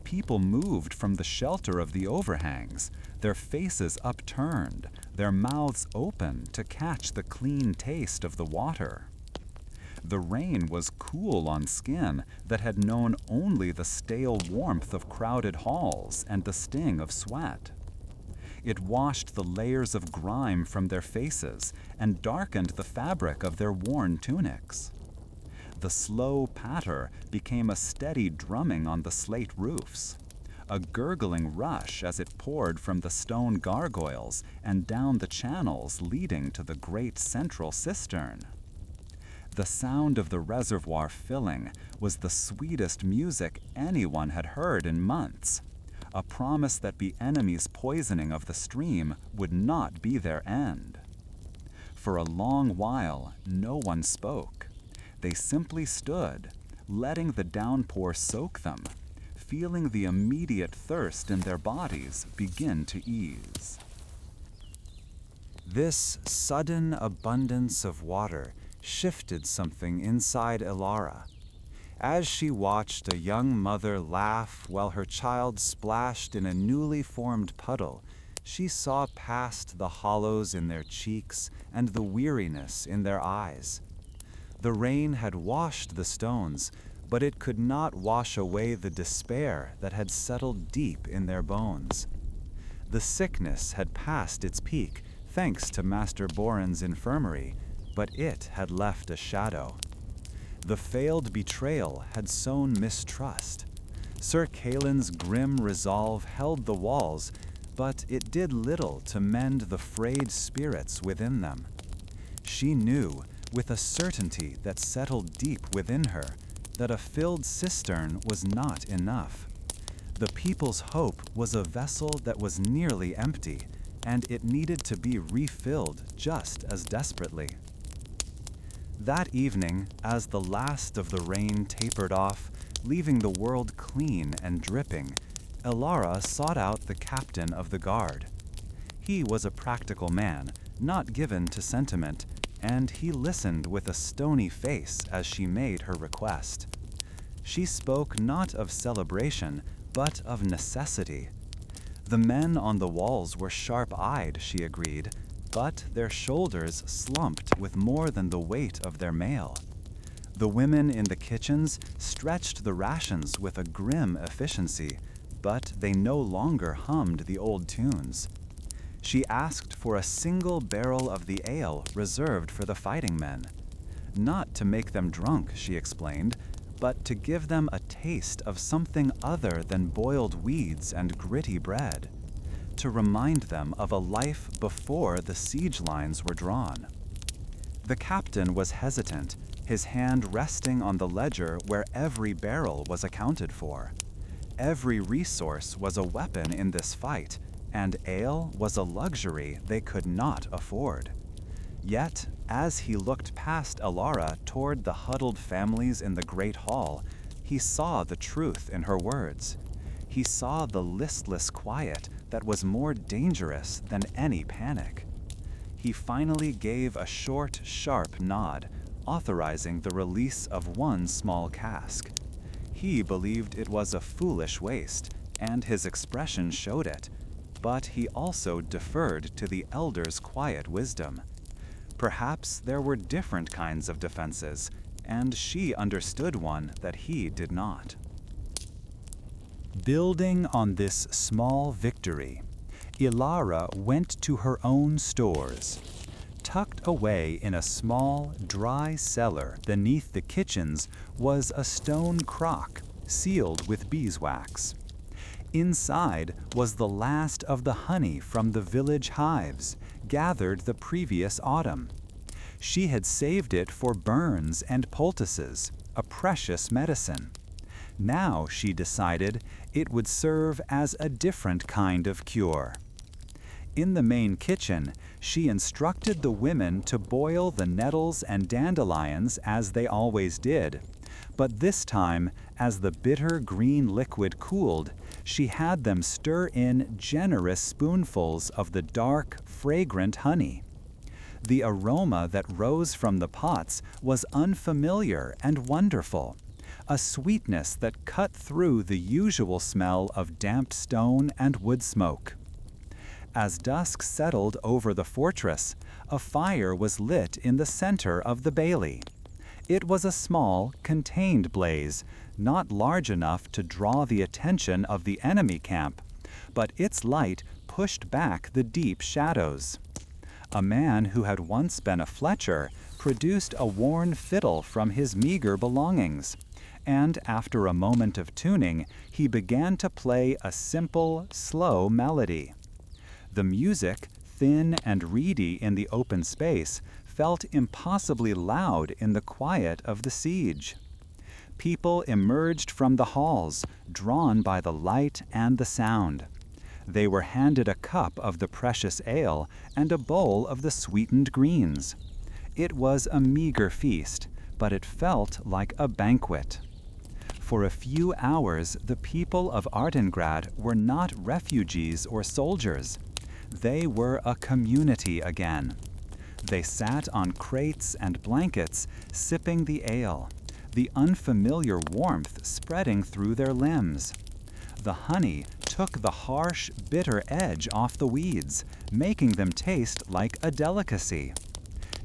People moved from the shelter of the overhangs, their faces upturned, their mouths open to catch the clean taste of the water. The rain was cool on skin that had known only the stale warmth of crowded halls and the sting of sweat. It washed the layers of grime from their faces and darkened the fabric of their worn tunics. The slow patter became a steady drumming on the slate roofs, a gurgling rush as it poured from the stone gargoyles and down the channels leading to the great central cistern. The sound of the reservoir filling was the sweetest music anyone had heard in months, a promise that the enemy's poisoning of the stream would not be their end. For a long while, no one spoke. They simply stood, letting the downpour soak them, feeling the immediate thirst in their bodies begin to ease. This sudden abundance of water shifted something inside Elara. As she watched a young mother laugh while her child splashed in a newly formed puddle, she saw past the hollows in their cheeks and the weariness in their eyes. The rain had washed the stones, but it could not wash away the despair that had settled deep in their bones. The sickness had passed its peak, thanks to Master Boren's infirmary, but it had left a shadow. The failed betrayal had sown mistrust. Sir Kaelin's grim resolve held the walls, but it did little to mend the frayed spirits within them. She knew, with a certainty that settled deep within her, that a filled cistern was not enough. The people's hope was a vessel that was nearly empty, and it needed to be refilled just as desperately. That evening, as the last of the rain tapered off, leaving the world clean and dripping, Elara sought out the captain of the guard. He was a practical man, not given to sentiment, and he listened with a stony face as she made her request. She spoke not of celebration, but of necessity. The men on the walls were sharp-eyed, she agreed, but their shoulders slumped with more than the weight of their mail. The women in the kitchens stretched the rations with a grim efficiency, but they no longer hummed the old tunes. She asked for a single barrel of the ale reserved for the fighting men. Not to make them drunk, she explained, but to give them a taste of something other than boiled weeds and gritty bread, to remind them of a life before the siege lines were drawn. The captain was hesitant, his hand resting on the ledger where every barrel was accounted for. Every resource was a weapon in this fight, and ale was a luxury they could not afford. Yet, as he looked past Elara toward the huddled families in the great hall, he saw the truth in her words. He saw the listless quiet that was more dangerous than any panic. He finally gave a short, sharp nod, authorizing the release of one small cask. He believed it was a foolish waste, and his expression showed it, but he also deferred to the elder's quiet wisdom. Perhaps there were different kinds of defenses, and she understood one that he did not. Building on this small victory, Elara went to her own stores. Tucked away in a small, dry cellar beneath the kitchens was a stone crock sealed with beeswax. Inside was the last of the honey from the village hives, gathered the previous autumn. She had saved it for burns and poultices, a precious medicine. Now, she decided, it would serve as a different kind of cure. In the main kitchen, she instructed the women to boil the nettles and dandelions as they always did. But this time, as the bitter green liquid cooled, she had them stir in generous spoonfuls of the dark, fragrant honey. The aroma that rose from the pots was unfamiliar and wonderful, a sweetness that cut through the usual smell of damp stone and wood smoke. As dusk settled over the fortress, a fire was lit in the center of the bailey. It was a small, contained blaze, not large enough to draw the attention of the enemy camp, but its light pushed back the deep shadows. A man who had once been a Fletcher produced a worn fiddle from his meager belongings, and after a moment of tuning, he began to play a simple, slow melody. The music, thin and reedy in the open space, felt impossibly loud in the quiet of the siege. People emerged from the halls, drawn by the light and the sound. They were handed a cup of the precious ale and a bowl of the sweetened greens. It was a meager feast, but it felt like a banquet. For a few hours, the people of Ardengrad were not refugees or soldiers. They were a community again. They sat on crates and blankets, sipping the ale, the unfamiliar warmth spreading through their limbs. The honey took the harsh, bitter edge off the weeds, making them taste like a delicacy.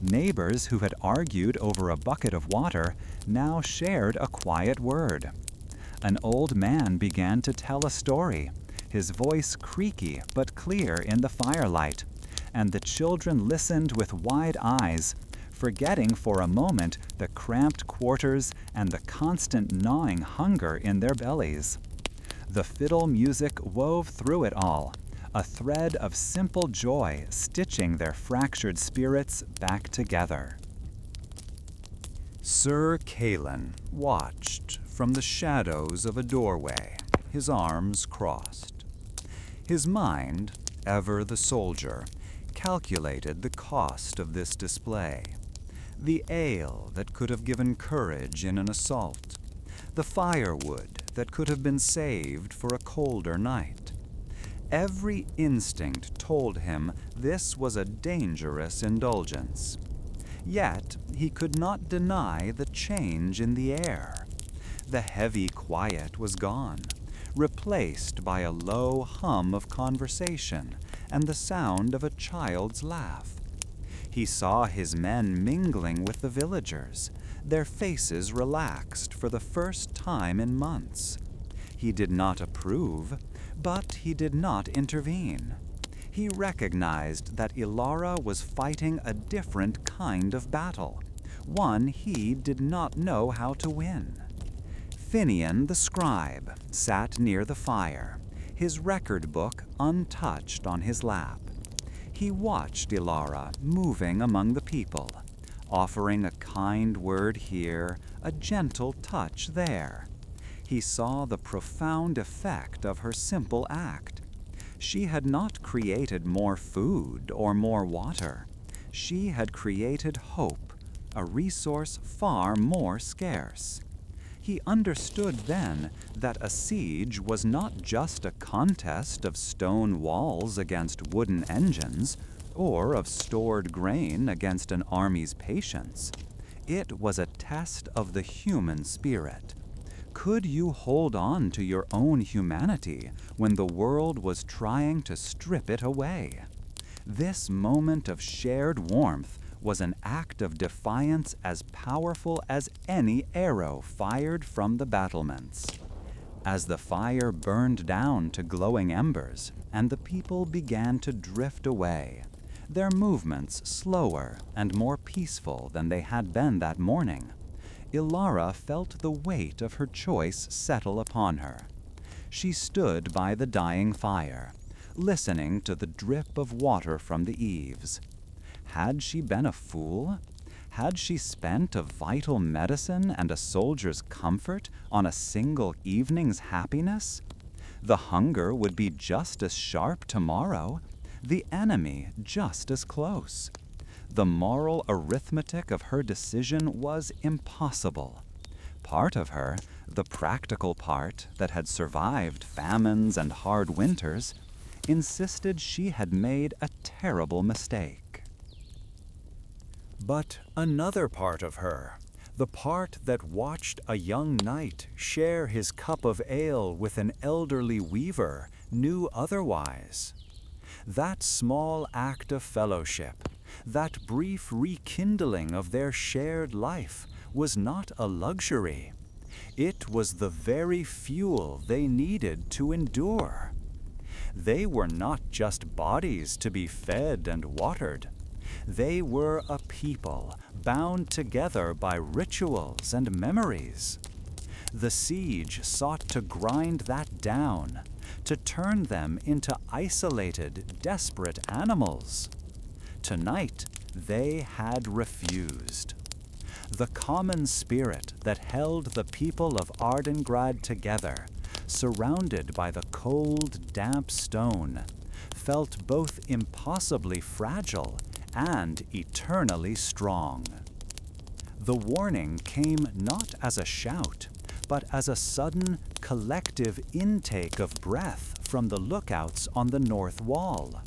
Neighbors who had argued over a bucket of water now shared a quiet word. An old man began to tell a story, his voice creaky but clear in the firelight, and the children listened with wide eyes, forgetting for a moment the cramped quarters and the constant gnawing hunger in their bellies. The fiddle music wove through it all, a thread of simple joy stitching their fractured spirits back together. Sir Callan watched from the shadows of a doorway, his arms crossed. His mind, ever the soldier, calculated the cost of this display. The ale that could have given courage in an assault, the firewood that could have been saved for a colder night. Every instinct told him this was a dangerous indulgence. Yet he could not deny the change in the air. The heavy quiet was gone, replaced by a low hum of conversation and the sound of a child's laugh. He saw his men mingling with the villagers, their faces relaxed for the first time in months. He did not approve, but he did not intervene. He recognized that Ilara was fighting a different kind of battle, one he did not know how to win. Finian the scribe sat near the fire, his record book untouched on his lap. He watched Ilara moving among the people, offering a kind word here, a gentle touch there. He saw the profound effect of her simple act. She had not created more food or more water. She had created hope, a resource far more scarce. He understood then that a siege was not just a contest of stone walls against wooden engines, or of stored grain against an army's patience. It was a test of the human spirit. Could you hold on to your own humanity when the world was trying to strip it away? This moment of shared warmth was an act of defiance as powerful as any arrow fired from the battlements. As the fire burned down to glowing embers and the people began to drift away, their movements slower and more peaceful than they had been that morning, Ilara felt the weight of her choice settle upon her. She stood by the dying fire, listening to the drip of water from the eaves. Had she been a fool? Had she spent a vital medicine and a soldier's comfort on a single evening's happiness? The hunger would be just as sharp tomorrow, the enemy just as close. The moral arithmetic of her decision was impossible. Part of her, the practical part that had survived famines and hard winters, insisted she had made a terrible mistake. But another part of her, the part that watched a young knight share his cup of ale with an elderly weaver, knew otherwise. That small act of fellowship, that brief rekindling of their shared life, was not a luxury. It was the very fuel they needed to endure. They were not just bodies to be fed and watered. They were a people bound together by rituals and memories. The siege sought to grind that down, to turn them into isolated, desperate animals. Tonight, they had refused. The common spirit that held the people of Ardengrad together, surrounded by the cold, damp stone, felt both impossibly fragile and eternally strong. The warning came not as a shout, but as a sudden, collective intake of breath from the lookouts on the north wall.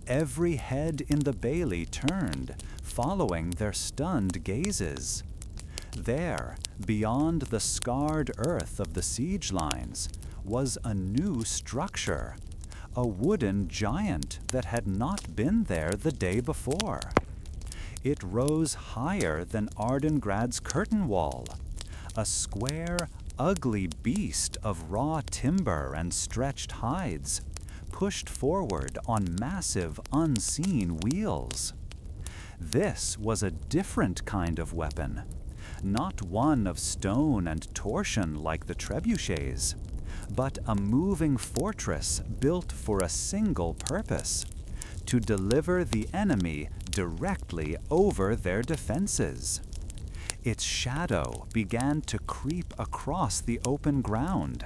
Every head in the bailey turned, following their stunned gazes. There, beyond the scarred earth of the siege lines, was a new structure, a wooden giant that had not been there the day before. It rose higher than Ardengrad's curtain wall, a square, ugly beast of raw timber and stretched hides, pushed forward on massive, unseen wheels. This was a different kind of weapon, not one of stone and torsion like the trebuchets, but a moving fortress built for a single purpose: to deliver the enemy directly over their defenses. Its shadow began to creep across the open ground,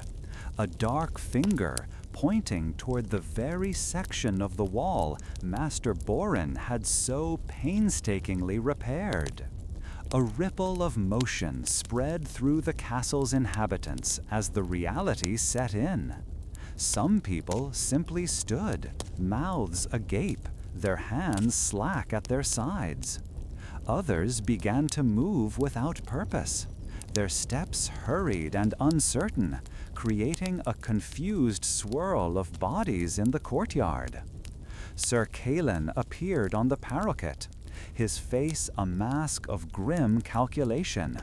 a dark finger pointing toward the very section of the wall Master Borin had so painstakingly repaired. A ripple of motion spread through the castle's inhabitants as the reality set in. Some people simply stood, mouths agape, their hands slack at their sides. Others began to move without purpose, their steps hurried and uncertain, creating a confused swirl of bodies in the courtyard. Sir Calen appeared on the parapet, his face a mask of grim calculation,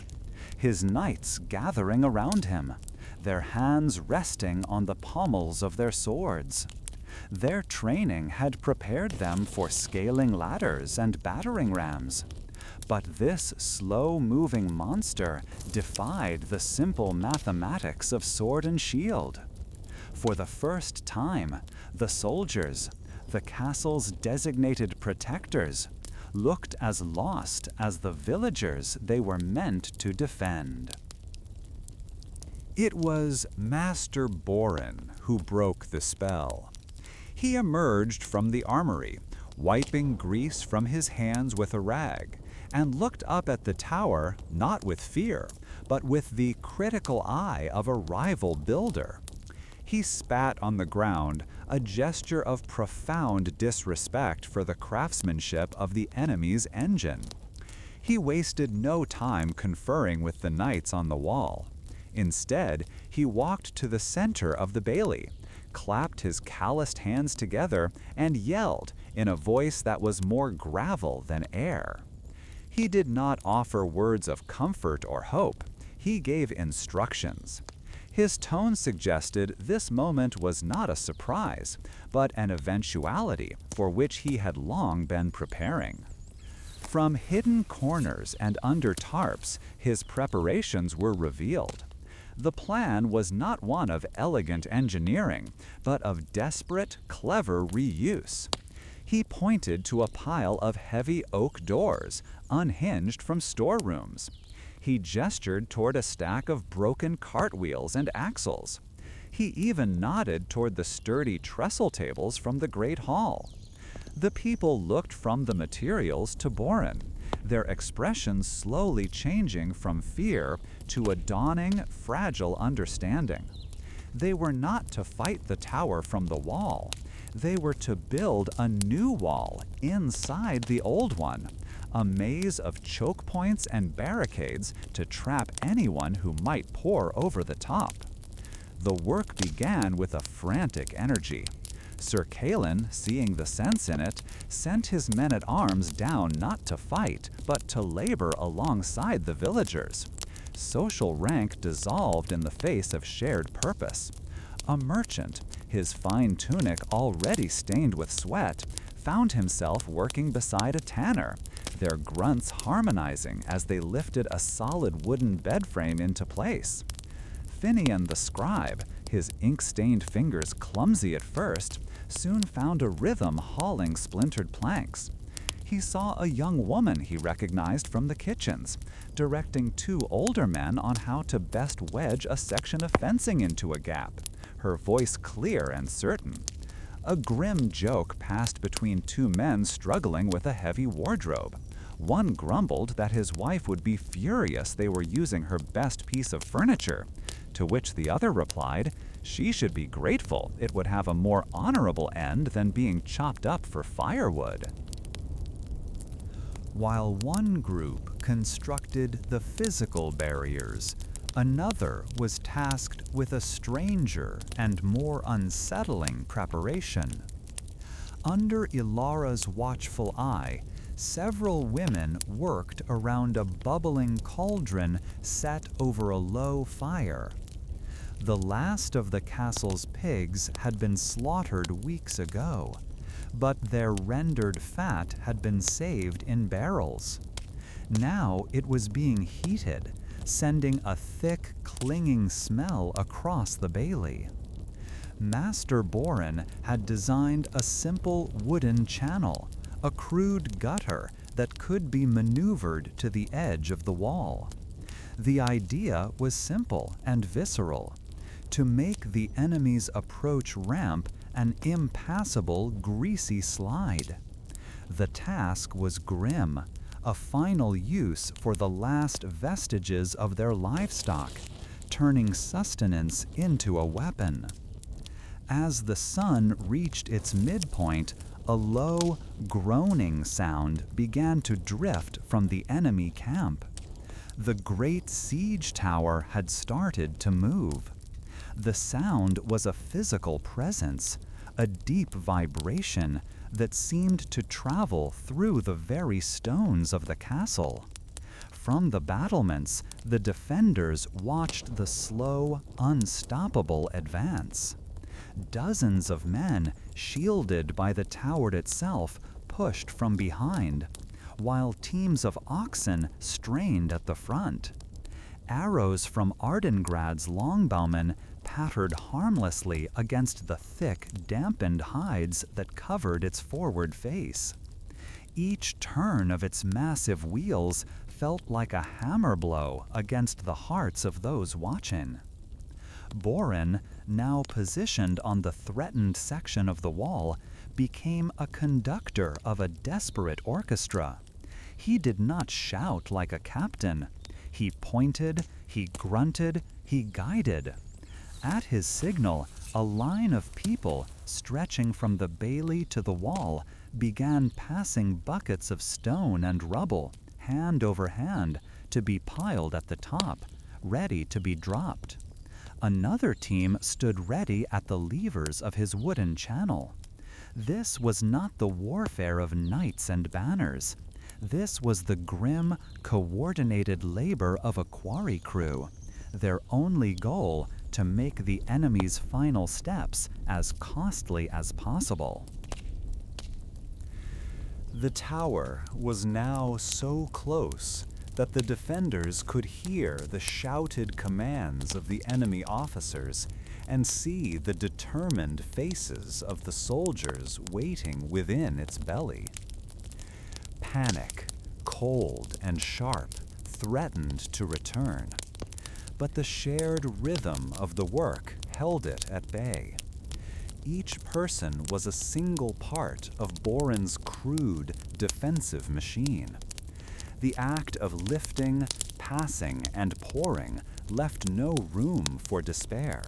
his knights gathering around him, their hands resting on the pommels of their swords. Their training had prepared them for scaling ladders and battering rams. But this slow-moving monster defied the simple mathematics of sword and shield. For the first time, the soldiers, the castle's designated protectors, looked as lost as the villagers they were meant to defend. It was Master Borin who broke the spell. He emerged from the armory, wiping grease from his hands with a rag, and looked up at the tower not with fear, but with the critical eye of a rival builder. He spat on the ground, a gesture of profound disrespect for the craftsmanship of the enemy's engine. He wasted no time conferring with the knights on the wall. Instead, he walked to the center of the bailey, clapped his calloused hands together, and yelled in a voice that was more gravel than air. He did not offer words of comfort or hope. He gave instructions. His tone suggested this moment was not a surprise, but an eventuality for which he had long been preparing. From hidden corners and under tarps, his preparations were revealed. The plan was not one of elegant engineering, but of desperate, clever reuse. He pointed to a pile of heavy oak doors, unhinged from storerooms. He gestured toward a stack of broken cartwheels and axles. He even nodded toward the sturdy trestle tables from the great hall. The people looked from the materials to Boren, their expressions slowly changing from fear to a dawning, fragile understanding. They were not to fight the tower from the wall. They were to build a new wall inside the old one, a maze of choke points and barricades to trap anyone who might pour over the top. The work began with a frantic energy. Sir Calin, seeing the sense in it, sent his men-at-arms down not to fight, but to labor alongside the villagers. Social rank dissolved in the face of shared purpose. A merchant, his fine tunic already stained with sweat, found himself working beside a tanner, their grunts harmonizing as they lifted a solid wooden bed frame into place. Finian the scribe, his ink-stained fingers clumsy at first, soon found a rhythm hauling splintered planks. He saw a young woman he recognized from the kitchens, directing two older men on how to best wedge a section of fencing into a gap, her voice clear and certain. A grim joke passed between two men struggling with a heavy wardrobe. One grumbled that his wife would be furious they were using her best piece of furniture, to which the other replied, she should be grateful it would have a more honorable end than being chopped up for firewood. While one group constructed the physical barriers, another was tasked with a stranger and more unsettling preparation. Under Ilara's watchful eye, several women worked around a bubbling cauldron set over a low fire. The last of the castle's pigs had been slaughtered weeks ago, but their rendered fat had been saved in barrels. Now it was being heated, sending a thick, clinging smell across the bailey. Master Boren had designed a simple wooden channel, a crude gutter that could be maneuvered to the edge of the wall. The idea was simple and visceral: to make the enemy's approach ramp an impassable, greasy slide. The task was grim, a final use for the last vestiges of their livestock, turning sustenance into a weapon. As the sun reached its midpoint, a low, groaning sound began to drift from the enemy camp. The great siege tower had started to move. The sound was a physical presence, a deep vibration that seemed to travel through the very stones of the castle. From the battlements, the defenders watched the slow, unstoppable advance. Dozens of men, shielded by the tower itself, pushed from behind, while teams of oxen strained at the front. Arrows from Ardengrad's longbowmen pattered harmlessly against the thick, dampened hides that covered its forward face. Each turn of its massive wheels felt like a hammer blow against the hearts of those watching. Boren, now positioned on the threatened section of the wall, became a conductor of a desperate orchestra. He did not shout like a captain. He pointed, he grunted, he guided. At his signal, a line of people, stretching from the bailey to the wall, began passing buckets of stone and rubble, hand over hand, to be piled at the top, ready to be dropped. Another team stood ready at the levers of his wooden channel. This was not the warfare of knights and banners. This was the grim, coordinated labor of a quarry crew, their only goal to make the enemy's final steps as costly as possible. The tower was now so close that the defenders could hear the shouted commands of the enemy officers and see the determined faces of the soldiers waiting within its belly. Panic, cold and sharp, threatened to return, but the shared rhythm of the work held it at bay. Each person was a single part of Boren's crude, defensive machine. The act of lifting, passing, and pouring left no room for despair.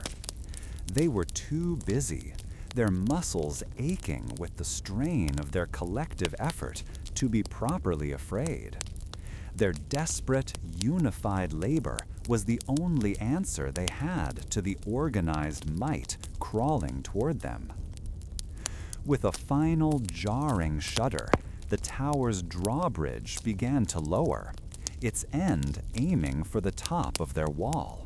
They were too busy, their muscles aching with the strain of their collective effort, to be properly afraid. Their desperate, unified labor was the only answer they had to the organized might crawling toward them. With a final jarring shudder, the tower's drawbridge began to lower, its end aiming for the top of their wall.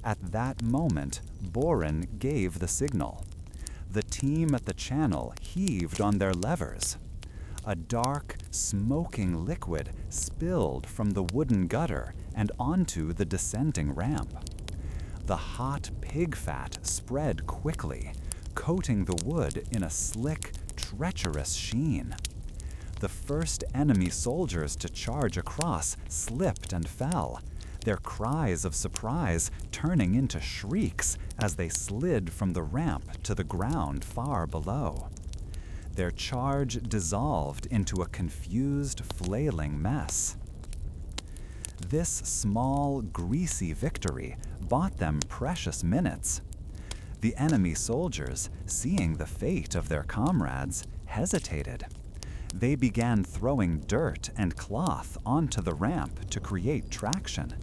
At that moment, Boren gave the signal. The team at the channel heaved on their levers. A dark, smoking liquid spilled from the wooden gutter and onto the descending ramp. The hot pig fat spread quickly, coating the wood in a slick, treacherous sheen. The first enemy soldiers to charge across slipped and fell, their cries of surprise turning into shrieks as they slid from the ramp to the ground far below. Their charge dissolved into a confused, flailing mess. This small, greasy victory bought them precious minutes. The enemy soldiers, seeing the fate of their comrades, hesitated. They began throwing dirt and cloth onto the ramp to create traction,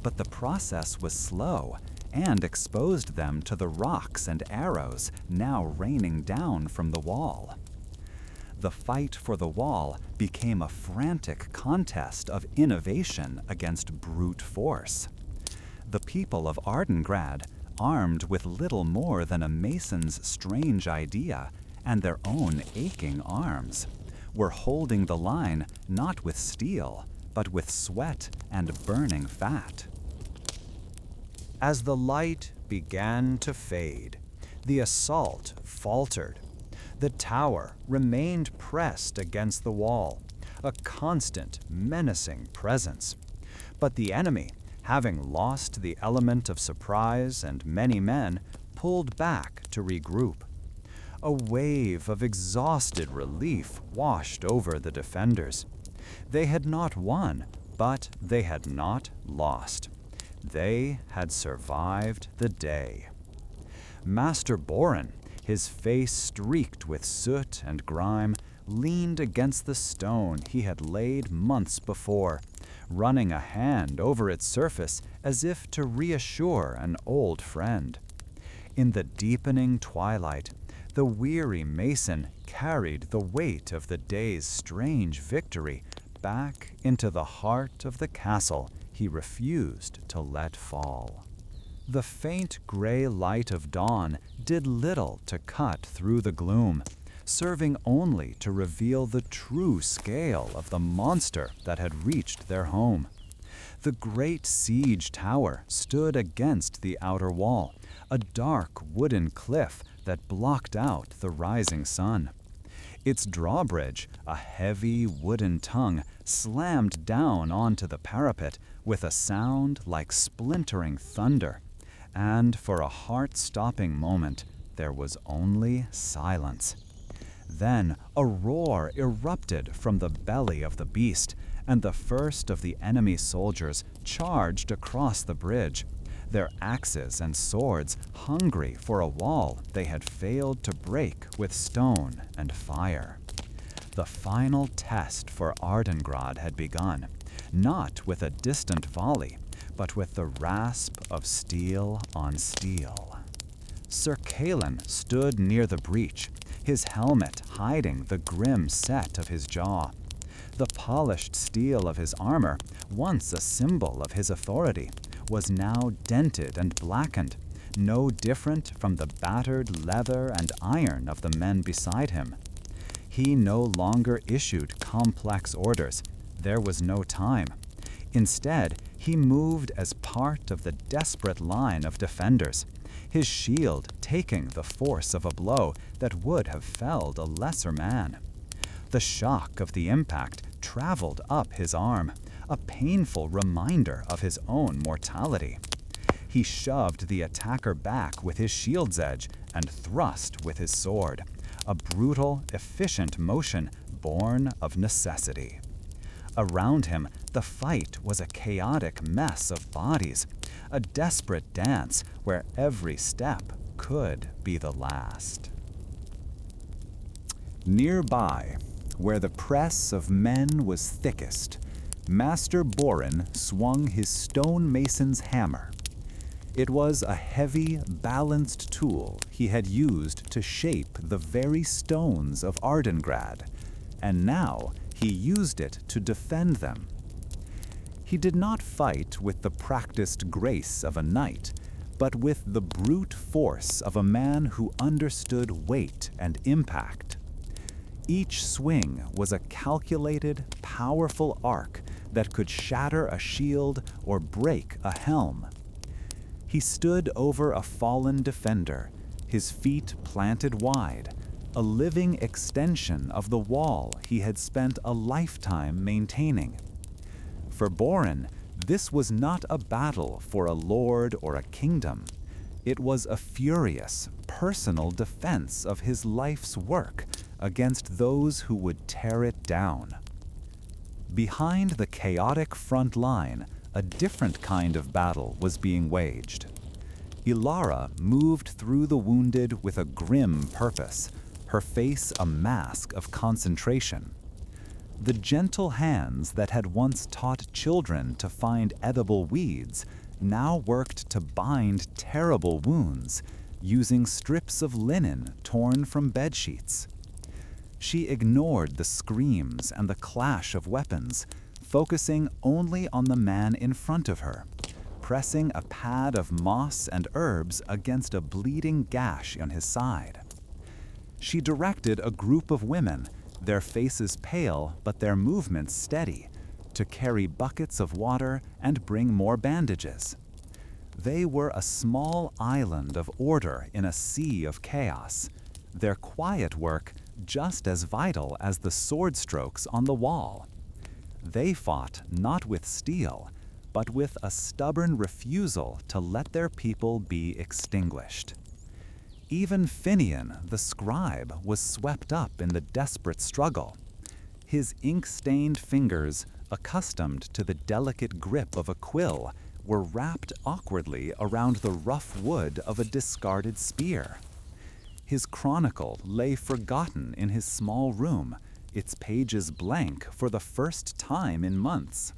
but the process was slow and exposed them to the rocks and arrows now raining down from the wall. The fight for the wall became a frantic contest of innovation against brute force. The people of Ardengrad, armed with little more than a mason's strange idea and their own aching arms, were holding the line not with steel, but with sweat and burning fat. As the light began to fade, the assault faltered. The tower remained pressed against the wall, a constant, menacing presence. But the enemy, having lost the element of surprise and many men, pulled back to regroup. A wave of exhausted relief washed over the defenders. They had not won, but they had not lost. They had survived the day. Master Boren, his face streaked with soot and grime, leaned against the stone he had laid months before, running a hand over its surface as if to reassure an old friend. In the deepening twilight, the weary mason carried the weight of the day's strange victory back into the heart of the castle he refused to let fall. The faint gray light of dawn did little to cut through the gloom, serving only to reveal the true scale of the monster that had reached their home. The great siege tower stood against the outer wall, a dark wooden cliff that blocked out the rising sun. Its drawbridge, a heavy wooden tongue, slammed down onto the parapet with a sound like splintering thunder. And for a heart-stopping moment, there was only silence. Then a roar erupted from the belly of the beast, and the first of the enemy soldiers charged across the bridge, their axes and swords hungry for a wall they had failed to break with stone and fire. The final test for Ardengrad had begun, not with a distant volley, but with the rasp of steel on steel. Sir Kalen stood near the breach, his helmet hiding the grim set of his jaw. The polished steel of his armor, once a symbol of his authority, was now dented and blackened, no different from the battered leather and iron of the men beside him. He no longer issued complex orders. There was no time. Instead, he moved as part of the desperate line of defenders, his shield taking the force of a blow that would have felled a lesser man. The shock of the impact traveled up his arm, a painful reminder of his own mortality. He shoved the attacker back with his shield's edge and thrust with his sword, a brutal, efficient motion born of necessity. Around him, the fight was a chaotic mess of bodies, a desperate dance where every step could be the last. Nearby, where the press of men was thickest, Master Boren swung his stonemason's hammer. It was a heavy, balanced tool he had used to shape the very stones of Ardengrad, and now he used it to defend them. He did not fight with the practiced grace of a knight, but with the brute force of a man who understood weight and impact. Each swing was a calculated, powerful arc that could shatter a shield or break a helm. He stood over a fallen defender, his feet planted wide, a living extension of the wall he had spent a lifetime maintaining. For Boren, this was not a battle for a lord or a kingdom. It was a furious, personal defense of his life's work against those who would tear it down. Behind the chaotic front line, a different kind of battle was being waged. Ilara moved through the wounded with a grim purpose, her face a mask of concentration. The gentle hands that had once taught children to find edible weeds now worked to bind terrible wounds, using strips of linen torn from bedsheets. She ignored the screams and the clash of weapons, focusing only on the man in front of her, pressing a pad of moss and herbs against a bleeding gash on his side. She directed a group of women, their faces pale but their movements steady, to carry buckets of water and bring more bandages. They were a small island of order in a sea of chaos, their quiet work just as vital as the sword strokes on the wall. They fought not with steel, but with a stubborn refusal to let their people be extinguished. Even Finian, the scribe, was swept up in the desperate struggle. His ink-stained fingers, accustomed to the delicate grip of a quill, were wrapped awkwardly around the rough wood of a discarded spear. His chronicle lay forgotten in his small room, its pages blank for the first time in months.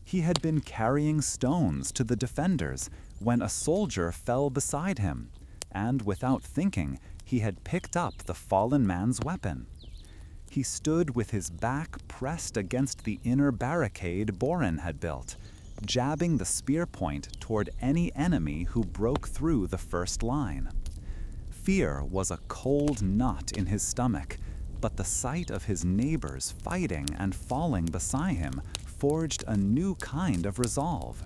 He had been carrying stones to the defenders when a soldier fell beside him, and without thinking, he had picked up the fallen man's weapon. He stood with his back pressed against the inner barricade Boren had built, jabbing the spear point toward any enemy who broke through the first line. Fear was a cold knot in his stomach, but the sight of his neighbors fighting and falling beside him forged a new kind of resolve.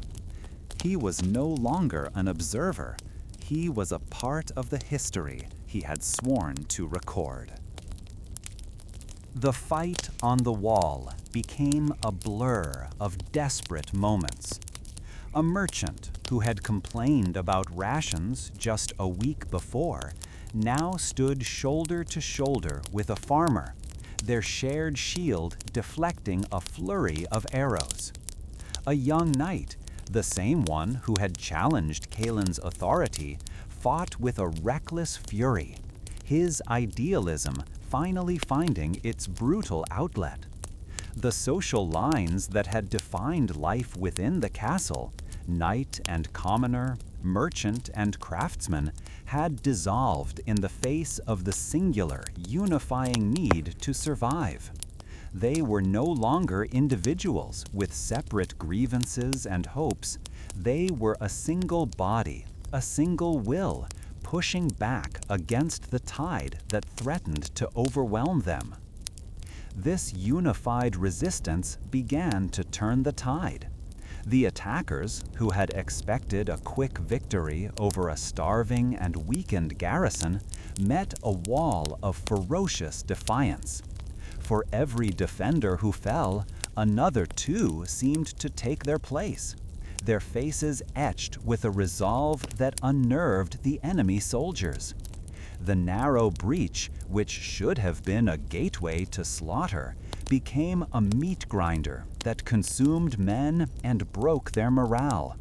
He was no longer an observer. He was a part of the history he had sworn to record. The fight on the wall became a blur of desperate moments. A merchant who had complained about rations just a week before now stood shoulder to shoulder with a farmer, their shared shield deflecting a flurry of arrows. A young knight, the same one who had challenged Kalen's authority, fought with a reckless fury, his idealism finally finding its brutal outlet. The social lines that had defined life within the castle, knight and commoner, merchant and craftsman, had dissolved in the face of the singular, unifying need to survive. They were no longer individuals with separate grievances and hopes. They were a single body, a single will, pushing back against the tide that threatened to overwhelm them. This unified resistance began to turn the tide. The attackers, who had expected a quick victory over a starving and weakened garrison, met a wall of ferocious defiance. For every defender who fell, another two seemed to take their place, their faces etched with a resolve that unnerved the enemy soldiers. The narrow breach, which should have been a gateway to slaughter, became a meat grinder that consumed men and broke their morale.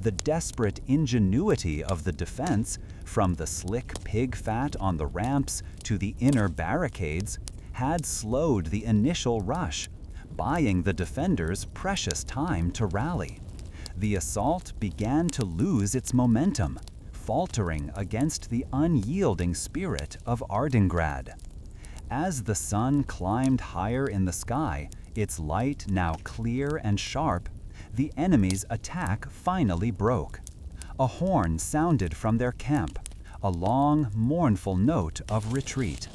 The desperate ingenuity of the defense, from the slick pig fat on the ramps to the inner barricades, had slowed the initial rush, buying the defenders precious time to rally. The assault began to lose its momentum, faltering against the unyielding spirit of Ardengrad. As the sun climbed higher in the sky, its light now clear and sharp, the enemy's attack finally broke. A horn sounded from their camp, a long, mournful note of retreat.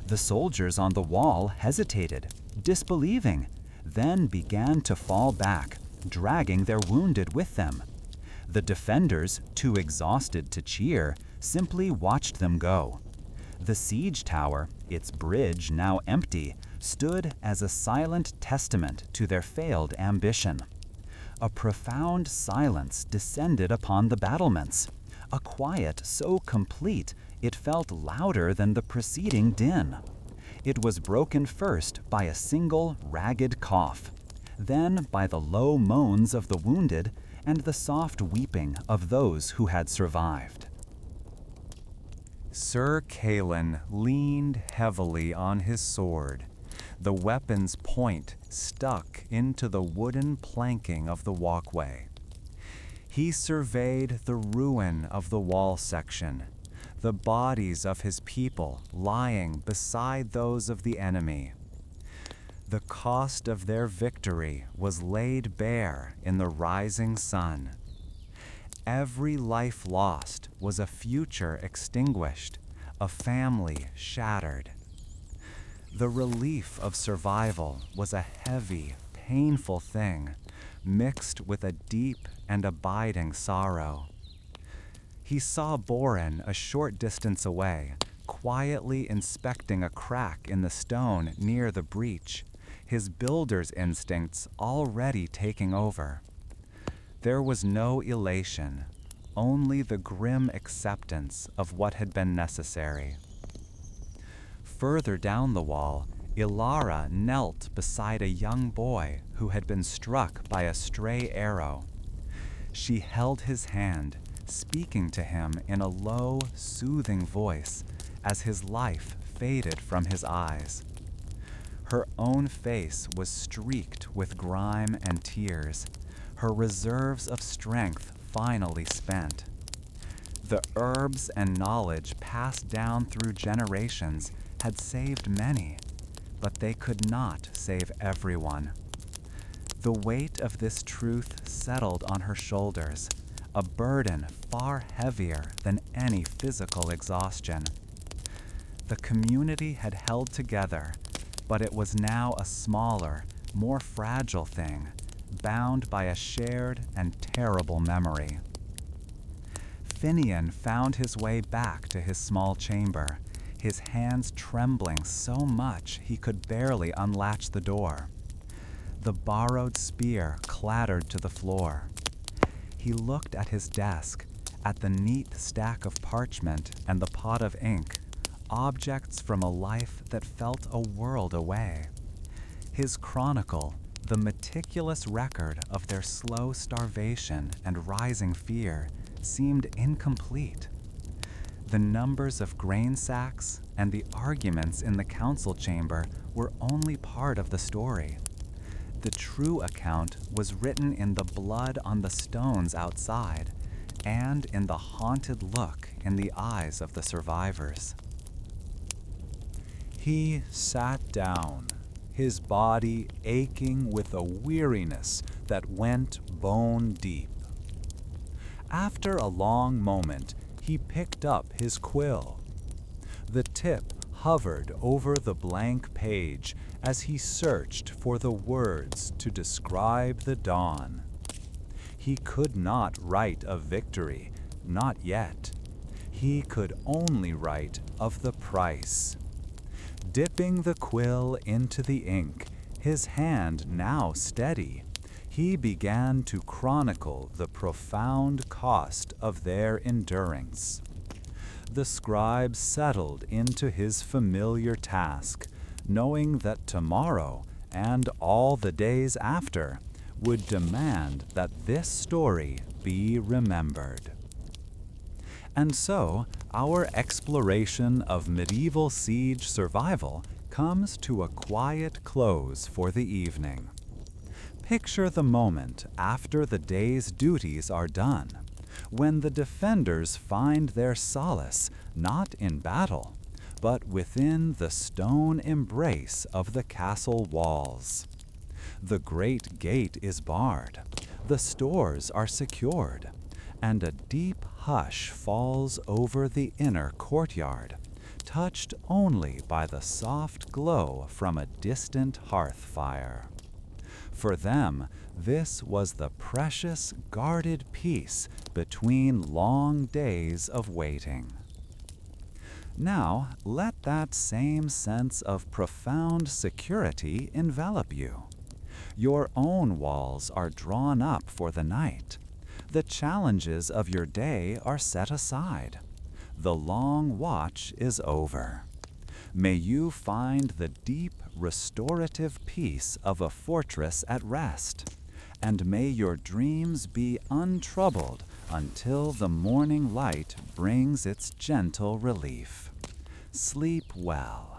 The soldiers on the wall hesitated, disbelieving, then began to fall back, dragging their wounded with them. The defenders, too exhausted to cheer, simply watched them go. The siege tower, its bridge now empty, stood as a silent testament to their failed ambition. A profound silence descended upon the battlements, a quiet so complete it felt louder than the preceding din. It was broken first by a single ragged cough, then by the low moans of the wounded and the soft weeping of those who had survived. Sir Calin leaned heavily on his sword, the weapon's point stuck into the wooden planking of the walkway. He surveyed the ruin of the wall section, the bodies of his people lying beside those of the enemy. The cost of their victory was laid bare in the rising sun. Every life lost was a future extinguished, a family shattered. The relief of survival was a heavy, painful thing, mixed with a deep and abiding sorrow. He saw Boren a short distance away, quietly inspecting a crack in the stone near the breach, his builder's instincts already taking over. There was no elation, only the grim acceptance of what had been necessary. Further down the wall, Ilara knelt beside a young boy who had been struck by a stray arrow. She held his hand, speaking to him in a low, soothing voice as his life faded from his eyes. Her own face was streaked with grime and tears, her reserves of strength finally spent. The herbs and knowledge passed down through generations had saved many, but they could not save everyone. The weight of this truth settled on her shoulders, a burden far heavier than any physical exhaustion. The community had held together, but it was now a smaller, more fragile thing, bound by a shared and terrible memory. Finian found his way back to his small chamber, his hands trembling so much he could barely unlatch the door. The borrowed spear clattered to the floor. He looked at his desk, at the neat stack of parchment and the pot of ink, objects from a life that felt a world away. His chronicle, the meticulous record of their slow starvation and rising fear, seemed incomplete. The numbers of grain sacks and the arguments in the council chamber were only part of the story. The true account was written in the blood on the stones outside and in the haunted look in the eyes of the survivors. He sat down, his body aching with a weariness that went bone deep. After a long moment, he picked up his quill. The tip hovered over the blank page as he searched for the words to describe the dawn. He could not write of victory, not yet. He could only write of the price. Dipping the quill into the ink, his hand now steady, he began to chronicle the profound cost of their endurance. The scribe settled into his familiar task, knowing that tomorrow and all the days after would demand that this story be remembered. And so, our exploration of medieval siege survival comes to a quiet close for the evening. Picture the moment after the day's duties are done, when the defenders find their solace not in battle, but within the stone embrace of the castle walls. The great gate is barred, the stores are secured, and a deep hush falls over the inner courtyard, touched only by the soft glow from a distant hearth fire. For them, this was the precious, guarded peace between long days of waiting. Now, let that same sense of profound security envelop you. Your own walls are drawn up for the night. The challenges of your day are set aside. The long watch is over. May you find the deep, restorative peace of a fortress at rest, and may your dreams be untroubled until the morning light brings its gentle relief. Sleep well.